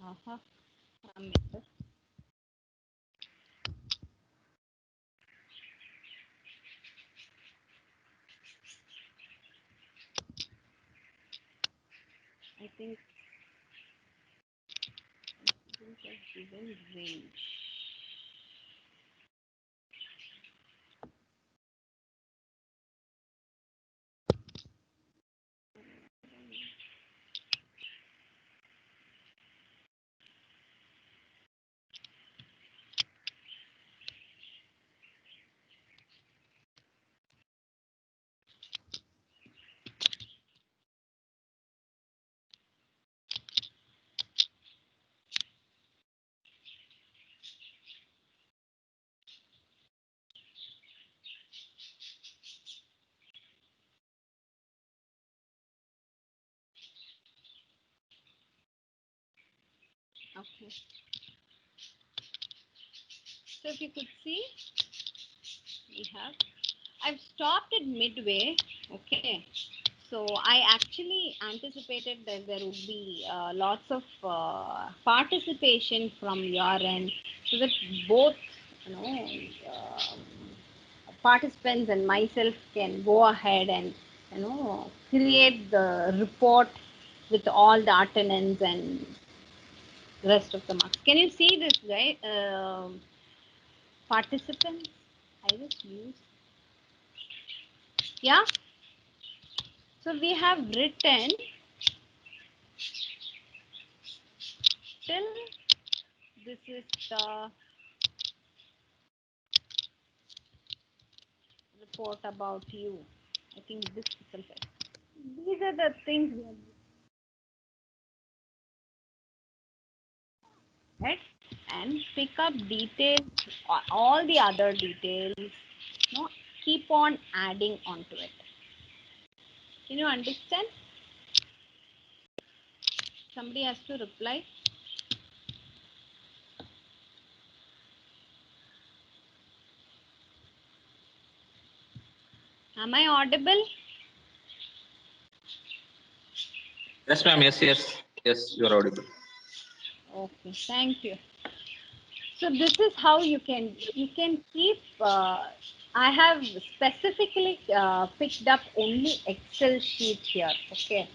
Uh-huh. I think I've given range. Okay. So if you could see, we have, I've stopped it midway. Okay. So I actually anticipated that there would be lots of participation from your end, so that both participants and myself can go ahead and create the report with all the attendance and rest of the marks. Can you see this guy? Participants. I just used. Yeah. So we have written till this is the report about you. I think this itself. These are the things we have, right? And pick up details, all the other details No, keep on adding onto it. Can you understand? Somebody has to reply. Am I audible? Yes, ma'am. Yes, yes. Yes, you're audible. Okay, thank you. So this is how you can keep. I have specifically picked up only Excel sheet here. Okay,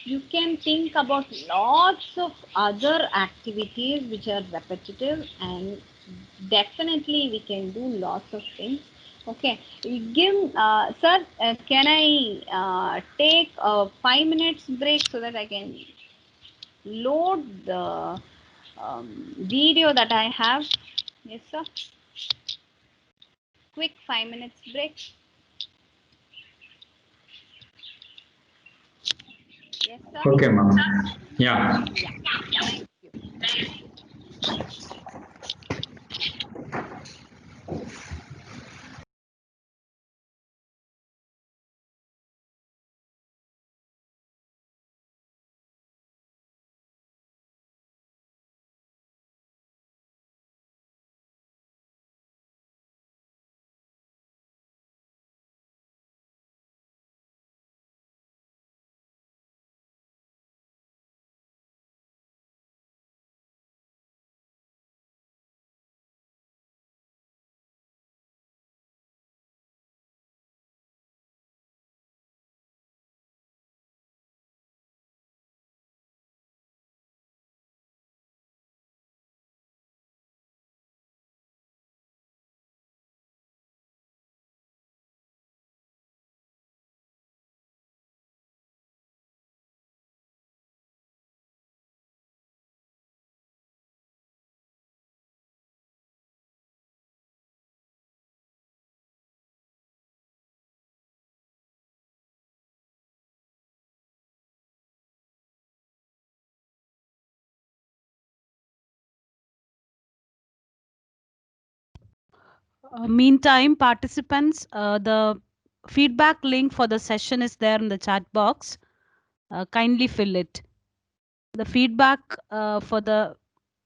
you can think about lots of other activities which are repetitive, and definitely we can do lots of things. Okay, give sir. Can I take a 5 minutes break so that I can load the video that I have? Yes, sir. Quick 5 minutes break. Yes, sir. Okay, ma'am. Yeah. Yeah. Thank you. Meantime, participants, the feedback link for the session is there in the chat box. Kindly fill it. The feedback for the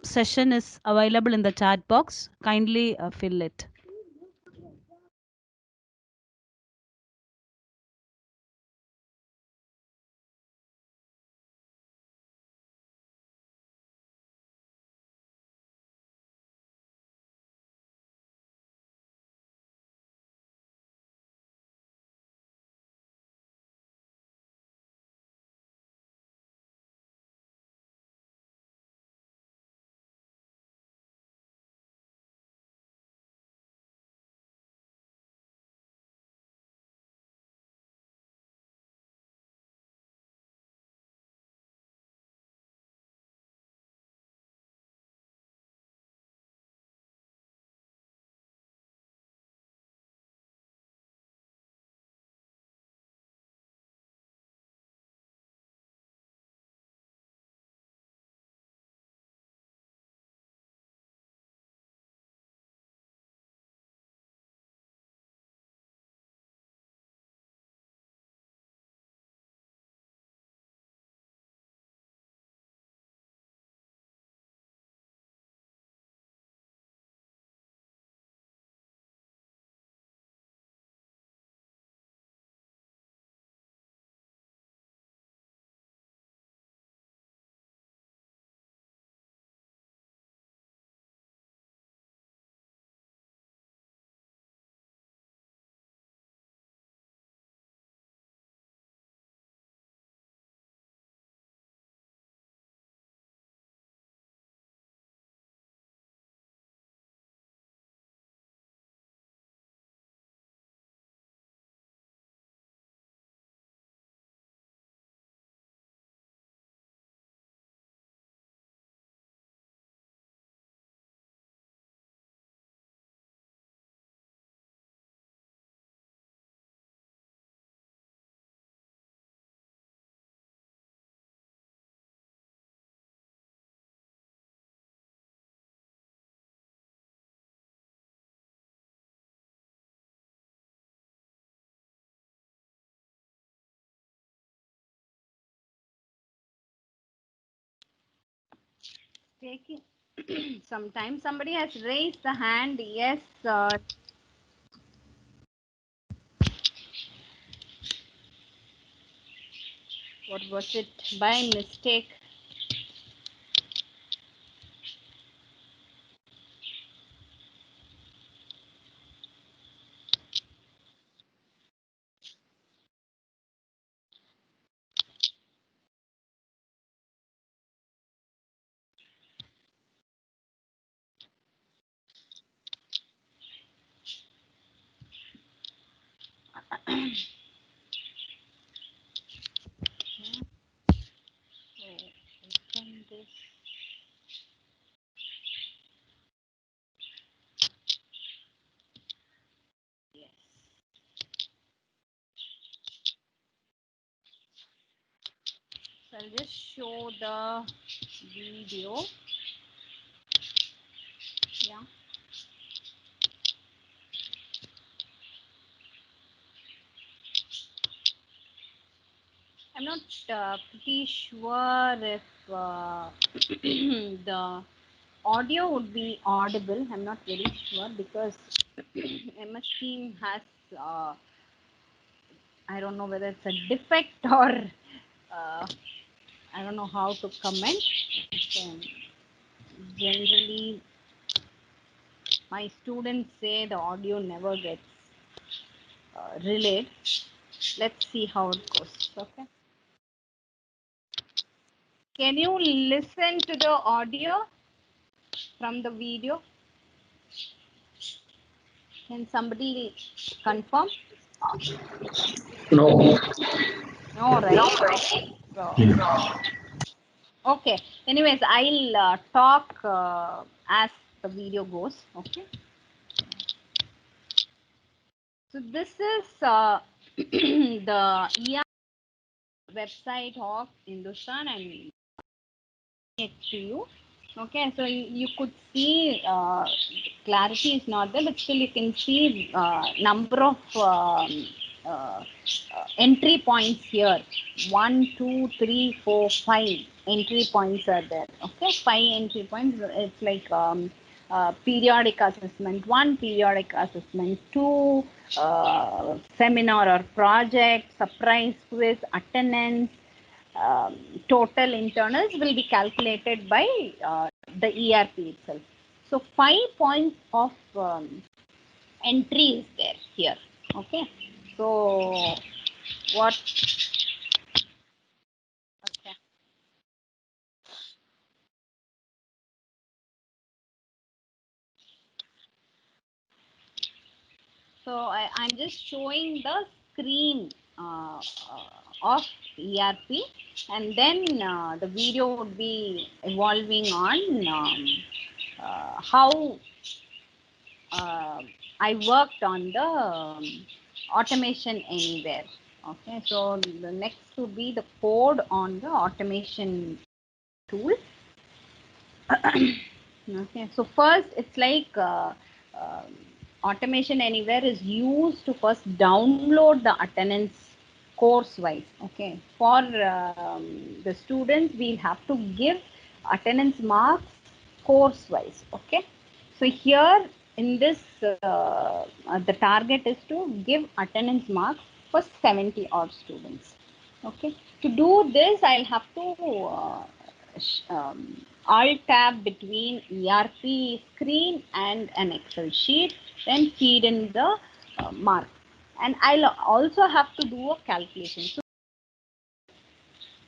session is available in the chat box. Kindly fill it. Taking some time. Somebody has raised the hand. Yes. What was it? By mistake. So, open this. Yes. So I'll just show the video. Yeah. I'm not pretty sure if the audio would be audible. I'm not very sure because MS Team has, I don't know whether it's a defect or I don't know how to comment. Um, Generally, my students say the audio never gets relayed. Let's see how it goes. Okay. Can you listen to the audio from the video? Can somebody confirm? No. No, right? So, okay. Anyways, I'll talk as the video goes. Okay. So this is the ER website of Hindustan and it to you. Okay, so you could see clarity is not there, but still you can see number of entry points here. 1, 2, 3, 4, 5 entry points are there. Okay, 5 entry points. It's like periodic assessment 1, periodic assessment 2, seminar or project, surprise quiz, attendance, um, total internals will be calculated by the ERP itself. So 5 points of entry is there here. Okay. So what? Okay. So I'm just showing the screen of ERP, and then the video would be evolving on how I worked on the automation anywhere. Okay, so the next would be the code on the automation tool. Okay, so first it's like automation anywhere is used to first download the attendance course wise. Okay, for the students we'll have to give attendance marks course wise. Okay, so here in this the target is to give attendance marks for 70 odd students. Okay, to do this I'll have to alt tab between ERP screen and an Excel sheet, then feed in the mark. And I'll also have to do a calculation. So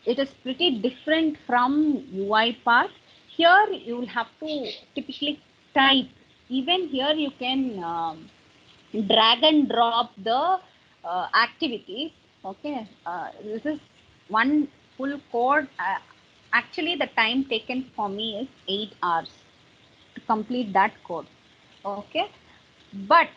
it is pretty different from UI part. Here you will have to typically type. Even here you can drag and drop the activities. Okay, this is one full code. Actually, the time taken for me is 8 hours to complete that code. Okay, but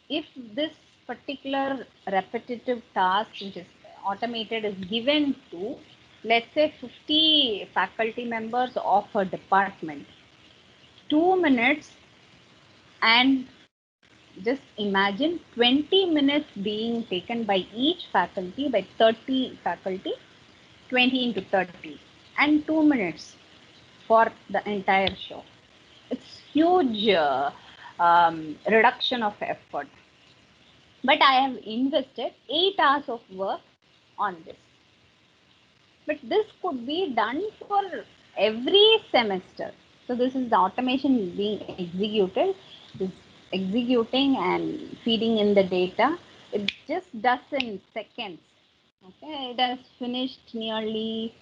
if this particular repetitive task which is automated is given to, let's say, 50 faculty members of a department, 2 minutes, and just imagine 20 minutes being taken by each faculty, by 30 faculty, 20 into 30, and 2 minutes. for the entire show. It's huge reduction of effort. But I have invested 8 hours of work on this. But this could be done for every semester. So this is the automation being executed. It's executing and feeding in the data. It just does in seconds. Okay, it has finished nearly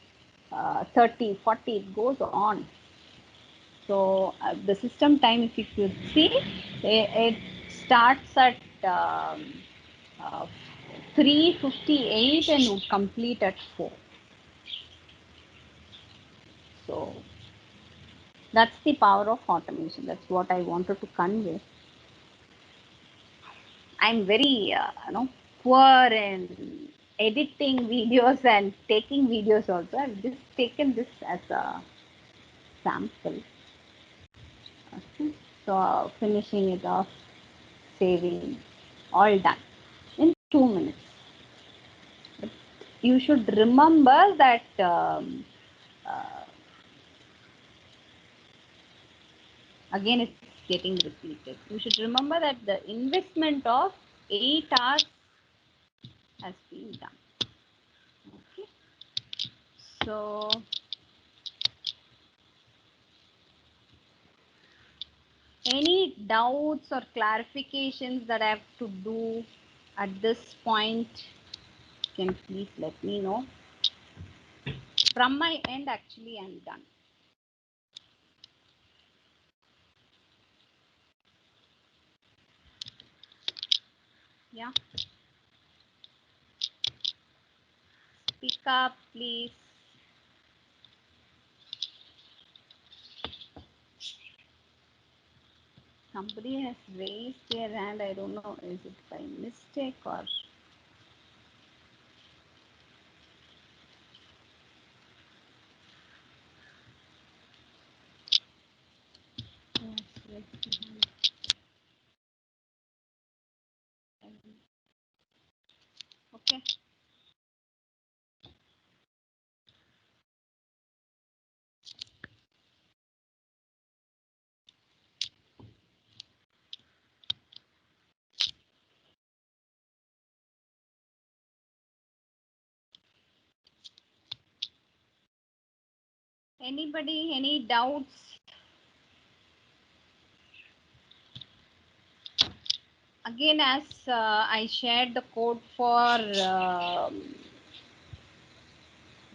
30, 40, it goes on. So the system time, if you could see, it starts at 3:58 and would complete at 4. So that's the power of automation. That's what I wanted to convey. I'm very poor in editing videos and taking videos also. I've just taken this as a sample. Okay. So finishing it off, saving, all done in 2 minutes. But you should remember that again it's getting repeated. You should remember that the investment of 8 hours has been done. Okay. So any doubts or clarifications that I have to do at this point, can please let me know. From my end, actually, I'm done. Yeah. Speak up, please. Somebody has raised their hand. I don't know, is it by mistake or? Okay. Anybody, any doubts? Again, as I shared the code for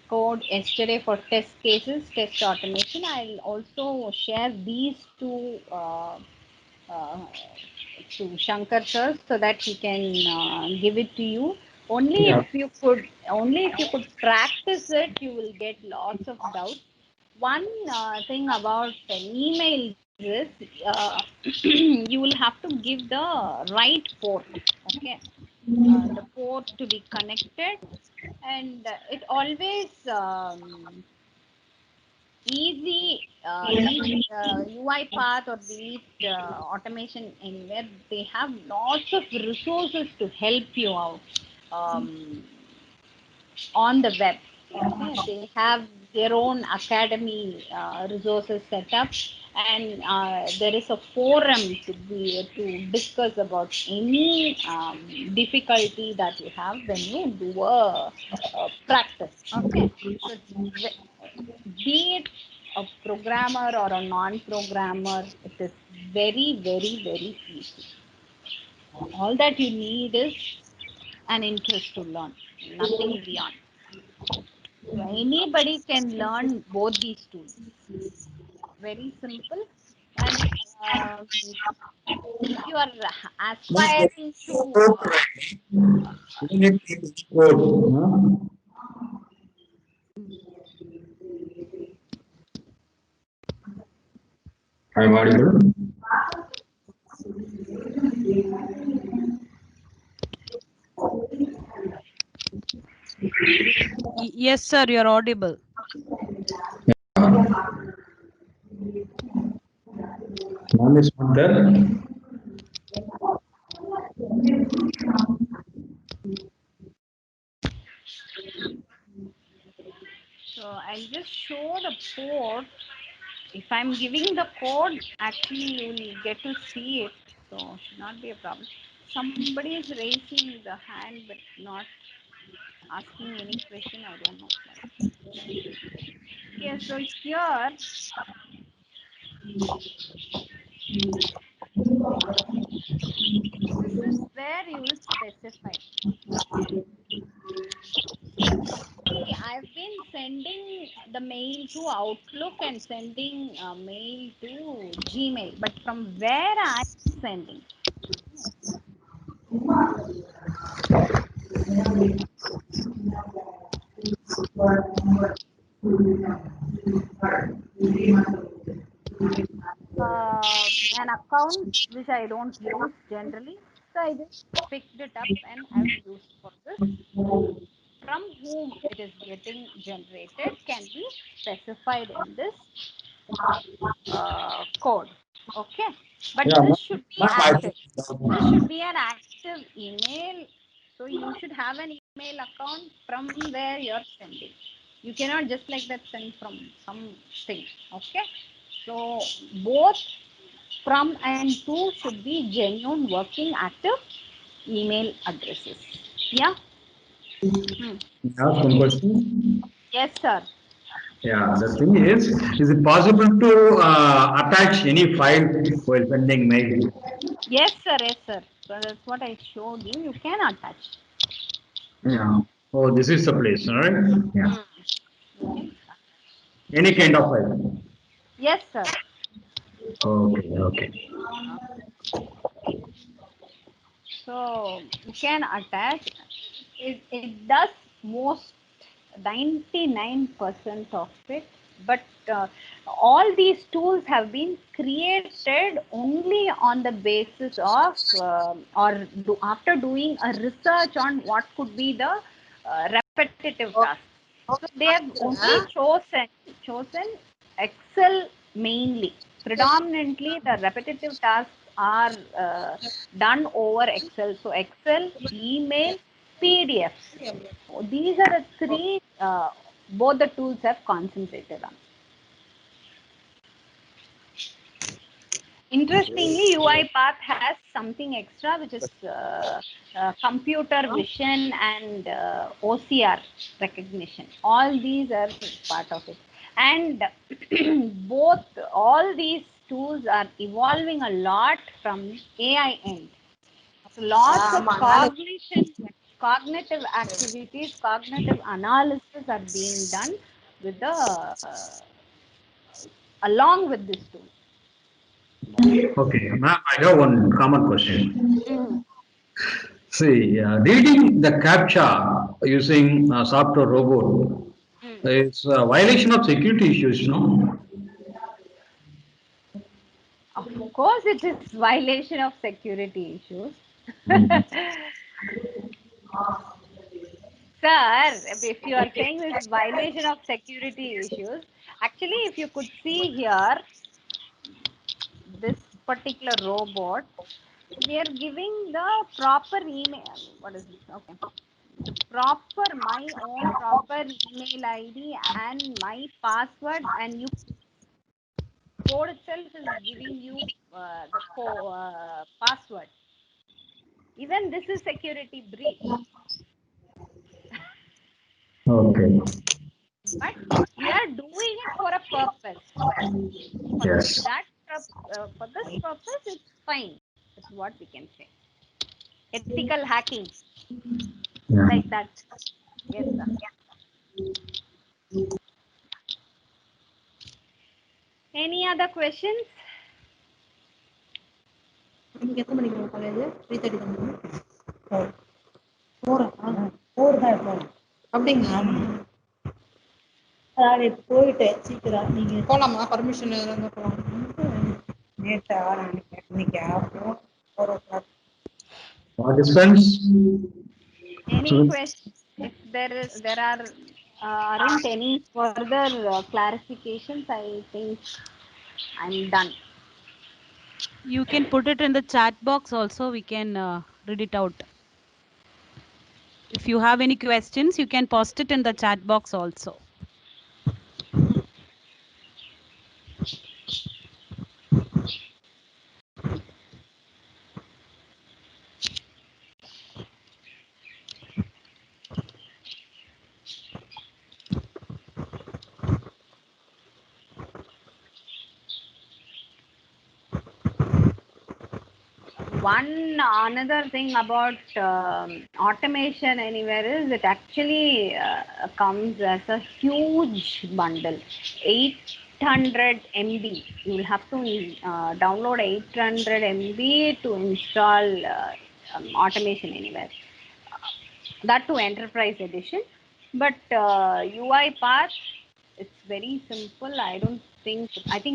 code yesterday for test cases, test automation, I'll also share these two uh, to Shankar sir so that he can give it to you. Only Yeah. if you could practice it, you will get lots of doubts. One thing about an email is you will have to give the right port. Okay, the port to be connected, and it always UiPath or be it automation anywhere, they have lots of resources to help you out on the web. Okay, they have their own academy resources set up, and there is a forum to discuss about any difficulty that you have when you do a practice. Okay, so be it a programmer or a non-programmer, it is very, very, very easy. All that you need is an interest to learn, nothing beyond. So anybody can learn both these tools. Very simple. And if you are aspiring to We need to code, huh? I'm audible. Yes, sir, you're audible. Mom is not there. so I'll just show the port. If I'm giving the code, actually you will get to see it, so should not be a problem. Somebody is raising the hand but not asking any question. I don't know why. Okay, so here this is where you will specify. See, I've been sending the mail to Outlook and sending mail to Gmail, but from where I'm sending? An account which I don't use generally, so I just picked it up and I've used for this. From whom it is getting generated can be specified in this code. Okay, but Yeah, this should be ma'am, active. This should be an active email. So you should have an email account from where you're sending. You cannot just like that send from something. Okay, so both from and to should be genuine working active email addresses. Yeah. ask one question. Yes, sir. Yeah, the thing is it possible to attach any file while sending mail? Yes, sir. Yes, sir. So that's what I showed you. You can attach. Yeah. Oh, this is the place, all right? Yeah. You can. Any kind of file. Yes, sir. Okay, okay. So you can attach. It does most 99% of it, but all these tools have been created only on the basis of after doing a research on what could be the repetitive task. So they have only chosen Excel mainly. Predominantly, the repetitive tasks are done over Excel. So Excel, email, PDF. These are the three both the tools have concentrated on. Interestingly, UiPath has something extra, which is computer vision and OCR recognition. All these are part of it. And all these tools are evolving a lot from AI end. So lots of cognitive activities, cognitive analysis are being done with the along with this tool. Okay, ma'am, I have one common question. Mhm. See, reading the CAPTCHA using software robot is a violation of security issues, no? Of course, it is violation of security issues. Mm. Sir, if you are saying this is violation of security issues, actually, if you could see here, this particular robot, we are giving the proper email. What is this? Okay. The proper, my own proper email ID and my password, and you code itself is giving you the password. Even this is security breach. Okay, But we are doing it for a purpose. For yes. for this purpose, it's fine. That's what we can say. Ethical hacking, Yeah. like that. Yes, sir. Any other questions? இன்னைக்கு எத்தனை மணிக்கு உங்க college 3:30 தான் four தான் இருப்போம் அப்படிங்களா அதாவது இப்போ போயிட்டேன் சீக்கிரம் நீங்க போகலாமா பர்மிஷன் இருந்தால் போகலாம் நேற்றா நினைக்கிறேன் இன்னைக்கு after 4 o'clock Participants, Any students, question? If there aren't any further clarifications, I think I'm done. You can put it in the chat box also. We can read it out. If you have any questions, you can post it in the chat box also. one another thing about automation anywhere is it actually comes as a huge bundle, 800 MB. You will have to download 800 MB to install automation anywhere. That to enterprise edition, but UI path, it's very simple. I think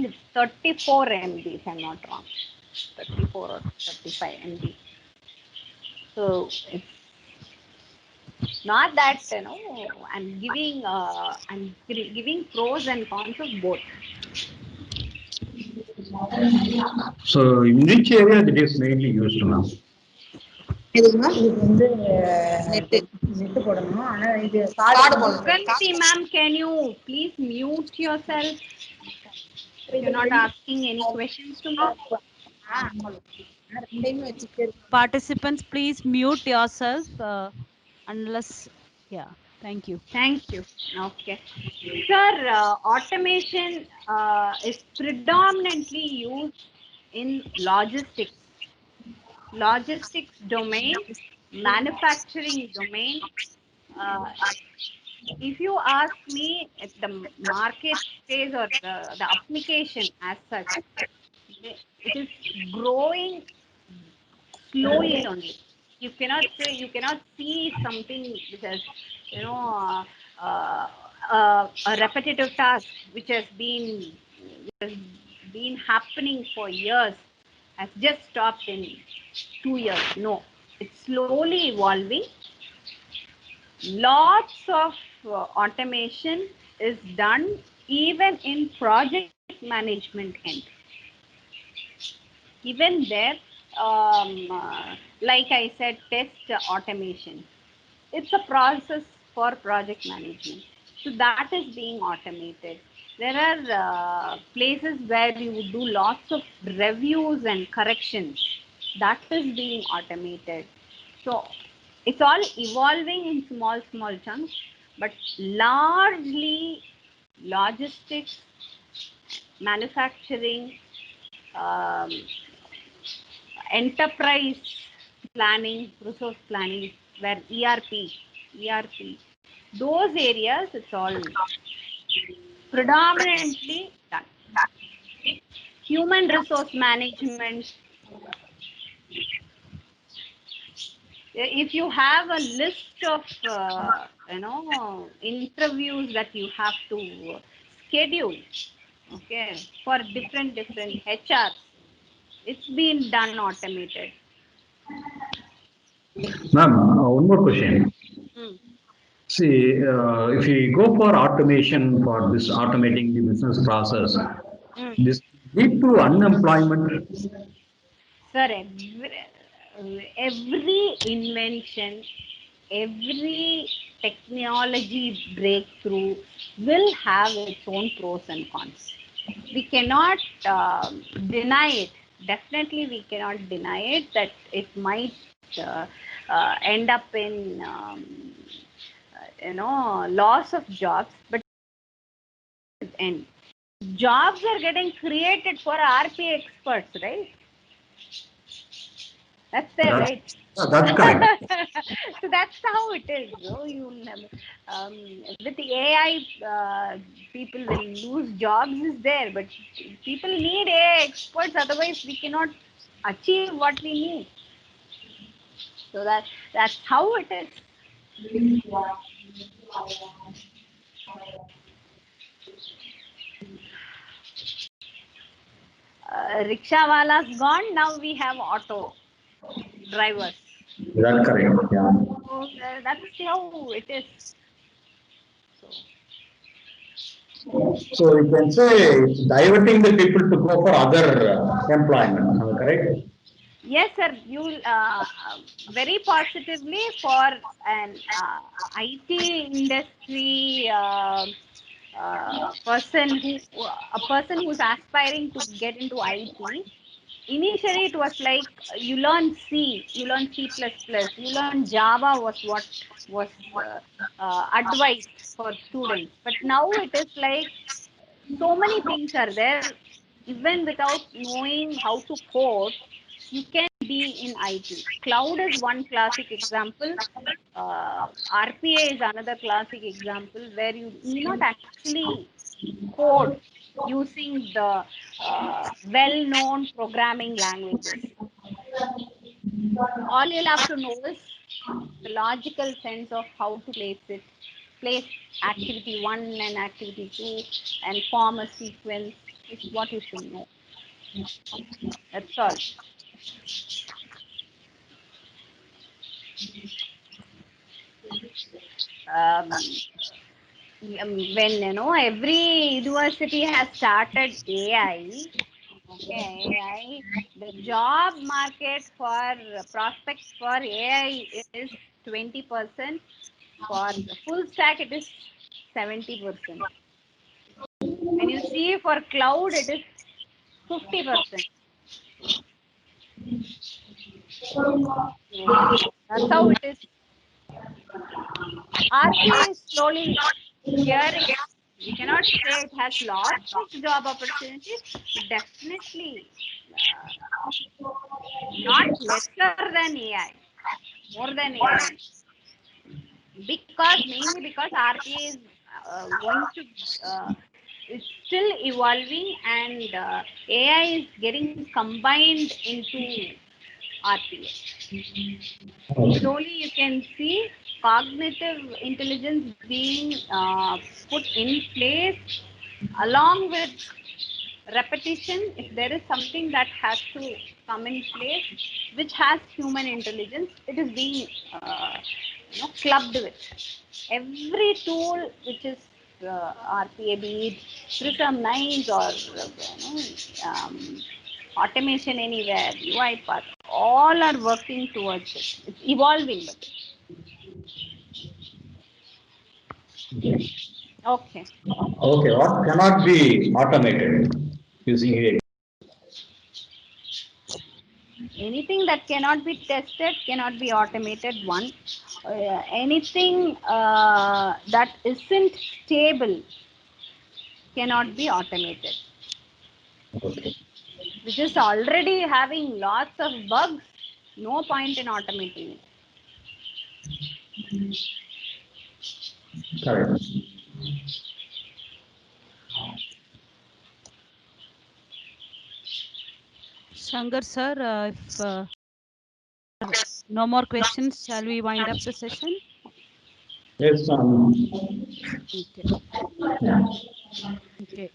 it's 34 MB if I'm not wrong, 34 or 35 MB. So it's not that I'm giving pros and cons of both. So in which area it is mainly used now? இதுக்கு வந்து net போடணும். ஆனா இது card போடணும். Ma'am, can you please mute yourself? You're not asking any questions to me. Participants, please mute yourself unless, yeah, thank you. Thank you. Okay. Sir, automation is predominantly used in logistics domain, manufacturing domain. If you ask me, at the market stage or the application as such, it is growing slowly only. You cannot see something which has a repetitive task which has been happening for years has just stopped in 2 years. No, it's slowly evolving. Lots of automation is done even in project management end. Even there, like I said, test automation, it's a process for project management, so that is being automated. There are places where you do lots of reviews and corrections, that is being automated. So it's all evolving in small chunks, but largely logistics, manufacturing, um, enterprise planning, resource planning, where ERP, those areas, it's all predominantly done. Human resource management, if you have a list of interviews that you have to schedule, okay, for different HRs, it's been done automated. Ma'am, one more question. See, if we go for automation, for this automating the business process, this lead to unemployment. Sir, every invention, every technology breakthrough will have its own pros and cons. We cannot deny it. Definitely, we cannot deny it that it might end up in loss of jobs, but end. Jobs are getting created for RP experts, right? That's there, right? That's correct. So that's how it is. With the AI, people will lose jobs is there, but people need AI experts. Otherwise, we cannot achieve what we need. So that's how it is. Rickshaw wala's gone. Now we have auto drivers. That's correct. Yeah. So that's how it is. So you can say it's diverting the people to go for other employment. Am I correct? Yes, sir. You very positively for an IT industry a person who's aspiring to get into IT. Initially, it was like you learn C, you learn C++, you learn Java was what was advised for students. But now it is like so many things are there. Even without knowing how to code, you can be in IT. Cloud is one classic example. RPA is another classic example where you need not actually code using the well-known programming languages. All you'll have to know is the logical sense of how to place activity 1 and activity 2 and form a sequence is what you should know. That's all. When every university has started AI, okay, AI, the job market for prospects for AI is 20%. For the full stack, it is 70%. When you see for cloud, it is 50%. That's how it is. RPA is slowly gearing. We cannot say it has lots of job opportunities. Definitely not lesser than AI, more than AI. Mainly because RPA is going to, it's still evolving, and AI is getting combined into RPA. Slowly you can see cognitive intelligence being put in place along with repetition. If there is something that has to come in place which has human intelligence, it is being clubbed with. Every tool which is RPA, be it Prism 9s or automation anywhere, UiPath, all are working towards it. It's evolving. Okay. Okay, what cannot be automated using AI? Anything that cannot be tested cannot be automated. One, anything that isn't stable cannot be automated. Okay. Which is already having lots of bugs, no point in automating it. Correct. Shankar sir, if no more questions, shall we wind up the session? Yes, Okay. Okay.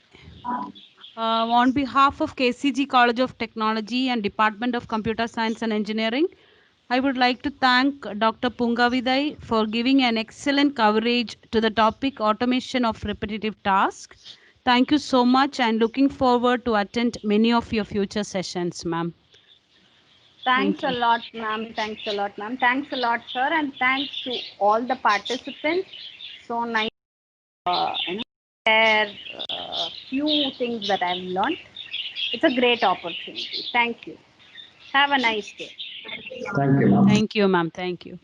On behalf of KCG College of Technology and Department of Computer Science and Engineering, I would like to thank Dr. Pungavidai for giving an excellent coverage to the topic automation of repetitive tasks. Thank you so much, and looking forward to attend many of your future sessions, ma'am. Thanks a lot, ma'am. Thanks a lot, ma'am. Thanks a lot, sir. And thanks to all the participants. So nice. There few things that I've learned. It's a great opportunity. Thank you. Have a nice day. thank you, ma'am. Thank you, ma'am. Thank you.